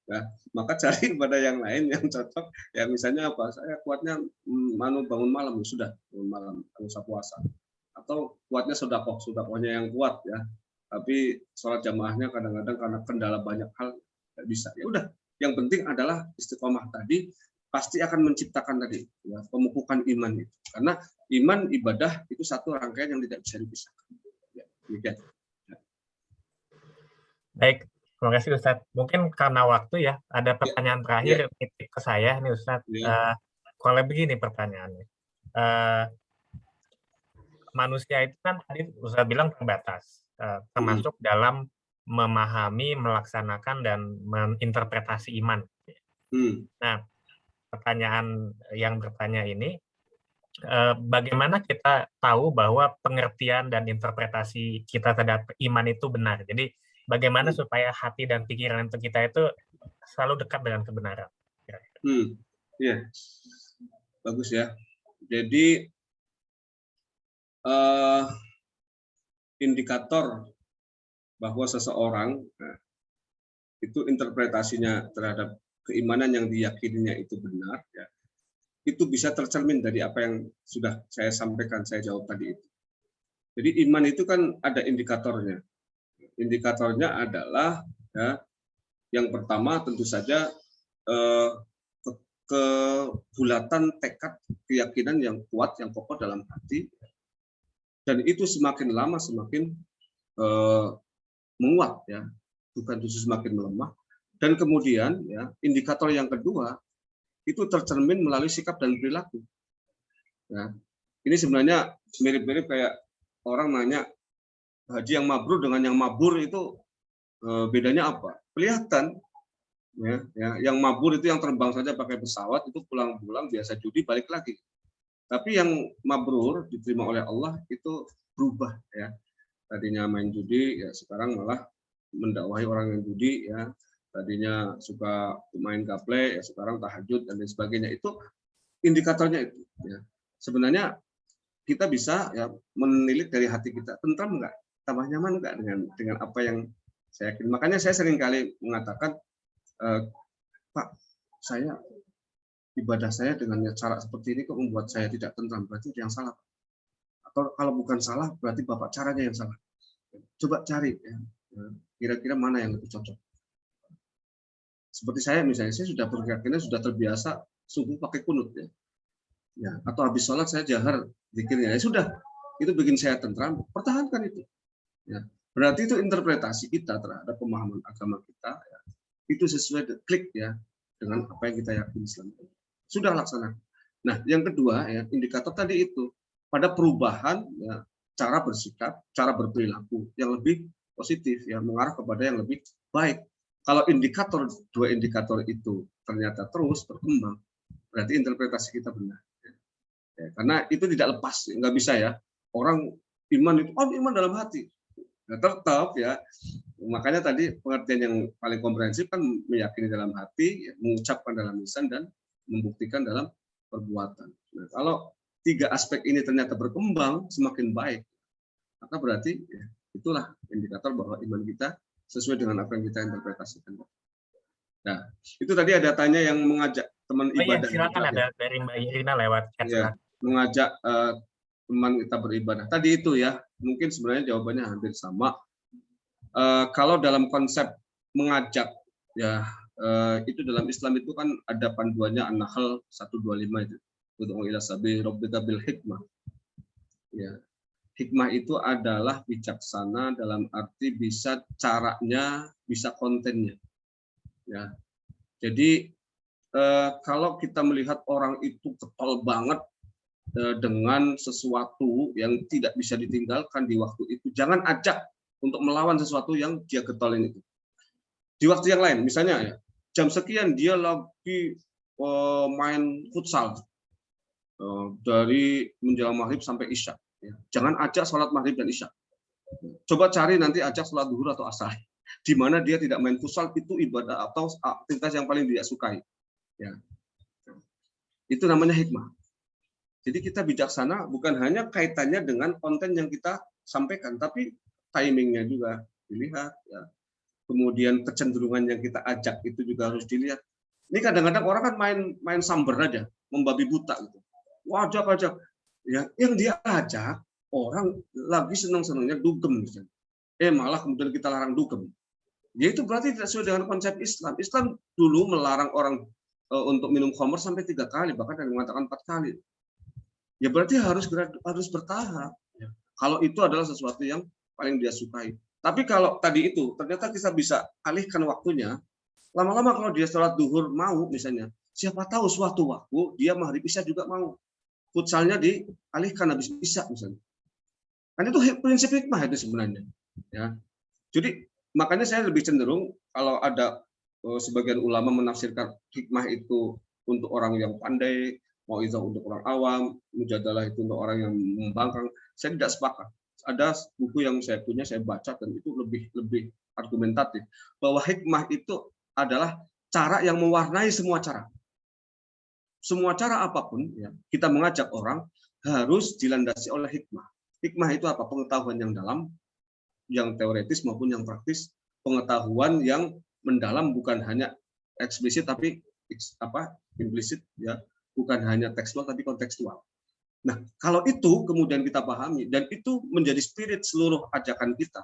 Speaker 2: Ya, maka cari pada yang lain yang cocok. Ya misalnya apa? Saya kuatnya bangun malam, sudah bangun malam, nggak usah puasa. Atau kuatnya sedekahnya yang kuat ya. Tapi sholat jamaahnya kadang-kadang karena kendala banyak hal nggak bisa. Ya udah, yang penting adalah istiqomah tadi pasti akan menciptakan tadi ya, pemupukan iman itu. Karena iman ibadah itu satu rangkaian yang tidak bisa dipisahkan. Ya, demikian. Ya.
Speaker 1: Baik, terima kasih Ustadz. Mungkin karena waktu ya, ada pertanyaan terakhir ke saya nih Ustadz. Kalau begini pertanyaannya. Manusia itu kan tadi Ustadz bilang terbatas. Termasuk dalam memahami, melaksanakan, dan menginterpretasi iman. Nah, pertanyaan yang bertanya ini, bagaimana kita tahu bahwa pengertian dan interpretasi kita terhadap iman itu benar? Jadi, bagaimana supaya hati dan pikiran kita itu selalu dekat dengan kebenaran?
Speaker 2: Iya, bagus ya. Jadi, indikator bahwa seseorang itu interpretasinya terhadap keimanan yang diyakininya itu benar, ya, itu bisa tercermin dari apa yang sudah saya sampaikan, saya jawab tadi itu. Jadi iman itu kan ada indikatornya. Indikatornya adalah ya, yang pertama tentu saja kebulatan tekad keyakinan yang kuat, yang kokoh dalam hati, dan itu semakin lama semakin menguat, ya, bukan justru semakin melemah. Dan kemudian ya, indikator yang kedua itu tercermin melalui sikap dan perilaku. Ya, ini sebenarnya mirip-mirip kayak orang nanya haji yang mabrur dengan yang mabur itu bedanya apa? Kelihatan. Ya, yang mabur itu yang terbang saja pakai pesawat, itu pulang-pulang biasa judi balik lagi. Tapi yang mabrur diterima oleh Allah itu berubah, ya. Tadinya main judi, ya sekarang malah mendakwahi orang yang judi, ya. Tadinya suka main gaple, ya sekarang tahajud dan lain sebagainya. Itu indikatornya itu, ya. Sebenarnya kita bisa ya menilik dari hati kita, tentram enggak, tambah nyaman enggak dengan apa yang saya yakin. Makanya saya sering kali mengatakan, Pak, saya ibadah saya dengan cara seperti ini kok membuat saya tidak tentram, berarti yang salah. Atau kalau bukan salah, berarti Bapak caranya yang salah. Coba cari, ya, kira-kira mana yang lebih cocok. Seperti saya misalnya, saya sudah berkeyakinan, sudah terbiasa subuh pakai kunut, ya. Ya, atau habis sholat saya jahar zikirnya, ya sudah, itu bikin saya tentram, pertahankan itu. Ya, berarti itu interpretasi kita terhadap pemahaman agama kita, ya, itu sesuai klik ya dengan apa yang kita yakini selama ini. Sudah laksanakan. Nah, yang kedua ya, indikator tadi itu pada perubahan ya, cara bersikap, cara berperilaku yang lebih positif, ya, mengarah kepada yang lebih baik. Kalau dua indikator itu ternyata terus berkembang, berarti interpretasi kita benar. Ya, karena itu tidak lepas, nggak bisa ya. Orang iman itu, oh iman dalam hati. Nah, tetap ya, makanya tadi pengertian yang paling komprehensif kan meyakini dalam hati, mengucapkan dalam lisan, dan membuktikan dalam perbuatan. Nah, kalau tiga aspek ini ternyata berkembang semakin baik, maka berarti ya, itulah indikator bahwa iman kita sesuai dengan apa yang kita interpretasikan. Nah, itu tadi ada tanya yang mengajak teman ibadah.
Speaker 1: Iya, silakan ada dari Mbak Irina lewat chat.
Speaker 2: Ya, mengajak teman kita beribadah. Tadi itu ya, mungkin sebenarnya jawabannya hampir sama. Kalau dalam konsep mengajak, ya itu dalam Islam itu kan ada panduannya An-Nahl 125 itu. Ud'u ila sabili rabbika bil hikmah. Ya. Hikmah itu adalah bijaksana dalam arti bisa caranya, bisa kontennya. Ya. Jadi kalau kita melihat orang itu getol banget dengan sesuatu yang tidak bisa ditinggalkan di waktu itu, jangan ajak untuk melawan sesuatu yang dia getolin itu. Di waktu yang lain, misalnya ya, jam sekian dia lagi main futsal dari menjelang maghrib sampai isya. Ya. Jangan ajak sholat maghrib dan isya. Coba cari nanti ajak sholat duhur atau asar, di mana dia tidak main futsal, itu ibadah atau aktivitas yang paling dia sukai. Ya. Itu namanya hikmah. Jadi kita bijaksana bukan hanya kaitannya dengan konten yang kita sampaikan, tapi timingnya juga dilihat. Ya. Kemudian kecenderungan yang kita ajak itu juga harus dilihat. Ini kadang-kadang orang kan main samber aja, membabi buta gitu. Ajak. Ya, yang dia ajak orang lagi senang-senangnya dugem misalnya. Malah kemudian kita larang dugem. Ya itu berarti tidak sesuai dengan konsep Islam. Islam dulu melarang orang untuk minum khamr sampai 3 kali, bahkan ada yang mengatakan 4 kali. Ya berarti harus bertahap. Ya. Kalau itu adalah sesuatu yang paling dia sukai. Tapi kalau tadi itu ternyata kita bisa alihkan waktunya, lama-lama kalau dia sholat duhur mau misalnya, siapa tahu suatu waktu dia maghrib isya juga mau. Futsalnya dialihkan habis isya misalnya. Kan itu prinsip hikmah itu sebenarnya. Ya. Jadi makanya saya lebih cenderung kalau ada sebagian ulama menafsirkan hikmah itu untuk orang yang pandai, mau'izah untuk orang awam, mujadalah itu untuk orang yang membangkang. Saya tidak sepakat. Ada buku yang saya punya, saya baca, dan itu lebih argumentatif bahwa hikmah itu adalah cara yang mewarnai semua cara. Semua cara apapun ya, kita mengajak orang harus dilandasi oleh hikmah. Hikmah itu apa? Pengetahuan yang dalam, yang teoretis maupun yang praktis, pengetahuan yang mendalam bukan hanya eksplisit tapi implisit ya, bukan hanya tekstual tapi kontekstual. Nah, kalau itu kemudian kita pahami dan itu menjadi spirit seluruh ajakan kita,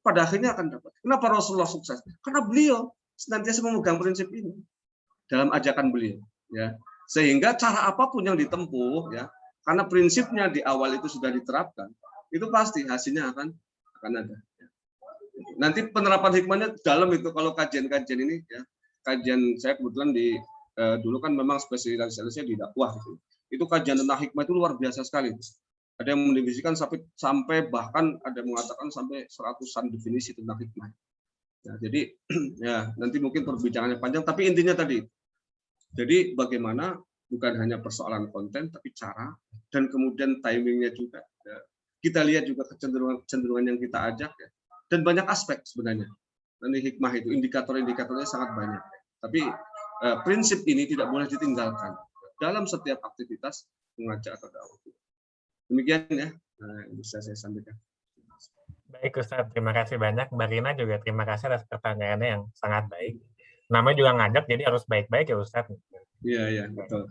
Speaker 2: pada akhirnya akan dapat. Kenapa Rasulullah sukses? Karena beliau senantiasa memegang prinsip ini dalam ajakan beliau, ya. Sehingga cara apapun yang ditempuh, ya, karena prinsipnya di awal itu sudah diterapkan, itu pasti hasilnya akan ada. Nanti penerapan hikmahnya dalam itu kalau kajian-kajian ini, ya, kajian saya kebetulan dulu kan memang spesialisasinya di dakwah gitu. Itu kajian tentang hikmah itu luar biasa sekali. Ada yang mendefinisikan sampai bahkan ada yang mengatakan sampai 100-an definisi tentang hikmah. Ya, jadi ya nanti mungkin perbincangannya panjang, tapi intinya tadi. Jadi bagaimana bukan hanya persoalan konten, tapi cara dan kemudian timingnya juga. Ya. Kita lihat juga kecenderungan yang kita ajak, ya. Dan banyak aspek sebenarnya. Nanti hikmah itu indikator-indikatornya sangat banyak. Tapi prinsip ini tidak boleh ditinggalkan dalam setiap aktivitas mengajak atau dakwah. Demikian ya, yang bisa saya sampaikan.
Speaker 1: Baik Ustaz, terima kasih banyak. Mbak Rina juga terima kasih atas pertanyaannya yang sangat baik. Namanya juga ngajak, jadi harus baik-baik ya Ustaz.
Speaker 2: Iya, betul.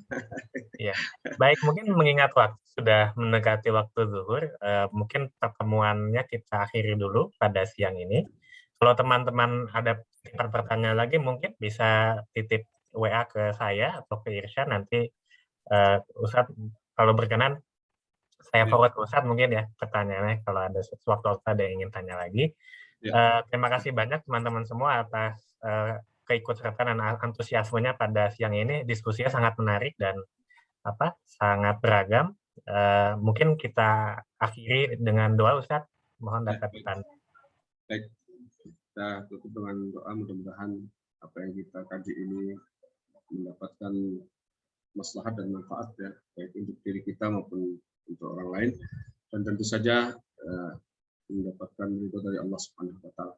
Speaker 1: Ya, baik, mungkin mengingat waktu sudah mendekati waktu zuhur, mungkin pertemuannya kita akhiri dulu pada siang ini. Kalau teman-teman ada pertanyaan lagi, mungkin bisa titip WA ke saya atau ke Irsyad, nanti Ustadz kalau berkenan saya forward ke Ustadz mungkin ya pertanyaannya kalau ada sewaktu-waktu ada yang ingin tanya lagi. Terima kasih banyak teman-teman semua atas keikutsertaan dan antusiasmenya pada siang ini. Diskusinya sangat menarik dan sangat beragam. Mungkin kita akhiri dengan doa Ustadz. Mohon dapat ditanda.
Speaker 2: Baik. Kita tutup dengan doa, mudah-mudahan apa yang kita kaji ini mendapatkan maslahat dan manfaat ya, baik untuk diri kita maupun untuk orang lain, dan tentu saja mendapatkan ridho dari Allah Subhanahu wa taala.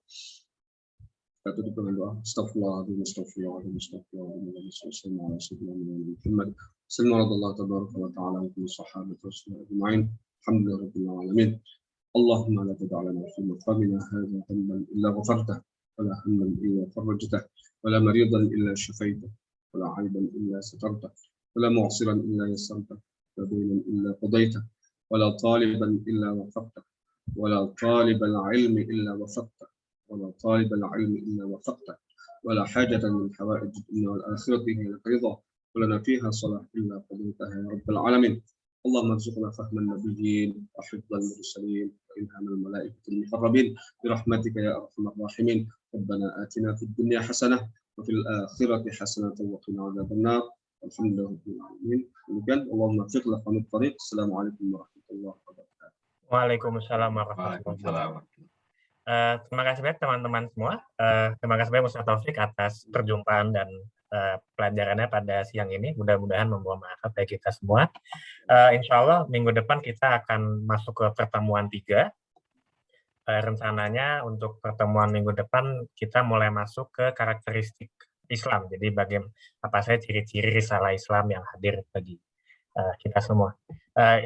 Speaker 2: Kita tutup dengan doa. Astagfirullahaladzim, astagfirullahaladzim, astagfirullahaladzim, Muhammad sallallahu tabaraka wa ta'ala wa sahabat Rasulullah ajma'in. Alhamdulillahirabbil alamin. اللهم لا تدع لنا في مقامنا هذا ذنبا الا غفرته ولا هما الا فرجته ولا مريضا الا شفيته ولا عيبا الا سترته ولا معسرا الا يسرته ولا دينا الا قضيته ولا طالبا الا وفقته ولا طالب العلم الا وفقته ولا طالب العلم الا وفقته ولا حاجة من حوائج الدنيا والآخرة هي لك رضا ولنا فيها صلاح الا قضيتها يا رب العالمين. اللهم ارزقنا فهم النبيين وحفظ المرسلين وإلهام الملائكة المقربين برحمتك يا أرحم الراحمين. ربنا آتنا في الدنيا حسنة وفي الآخرة حسنة وقنا عذاب النار. الحمد لله رب العالمين. اللهم وفق لقوم الطريق. السلام عليكم ورحمة الله وبركاته.
Speaker 1: Waalaikumsalam warahmatullahi wabarakatuh. Terima kasih banyak teman-teman semua. Terima kasih banyak Ustaz Taufik atas perjumpaan dan pelajarannya pada siang ini. Mudah-mudahan membawa manfaat bagi kita semua. Insya Allah minggu depan kita akan masuk ke pertemuan 3. Rencananya untuk pertemuan minggu depan kita mulai masuk ke karakteristik Islam. Jadi bagaimana apa saja ciri-ciri risalah Islam yang hadir bagi kita semua.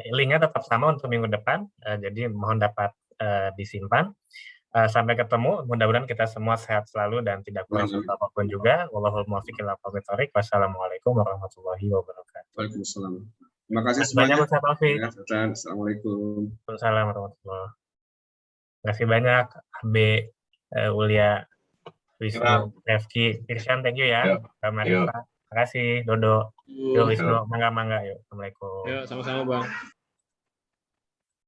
Speaker 1: Linknya tetap sama untuk minggu depan. Jadi mohon dapat disimpan. Sampai ketemu, mudah-mudahan kita semua sehat selalu dan tidak kurang suatu apapun juga. Wallahul muwaffiq ila aqwamit thoriq. Wassalamualaikum warahmatullahi wabarakatuh.
Speaker 2: Waalaikumsalam. Terima kasih semuanya. Assalamualaikum.
Speaker 1: Waalaikumsalam warahmatullahi wabarakatuh. Terima kasih banyak AB, Ulia, Wisnu, Refki, Irsyan, thank you ya. Mbak Marisa, terima kasih. Dodo, Wisnu, mangga-mangga yuk. Assalamualaikum.
Speaker 3: Sama-sama Bang.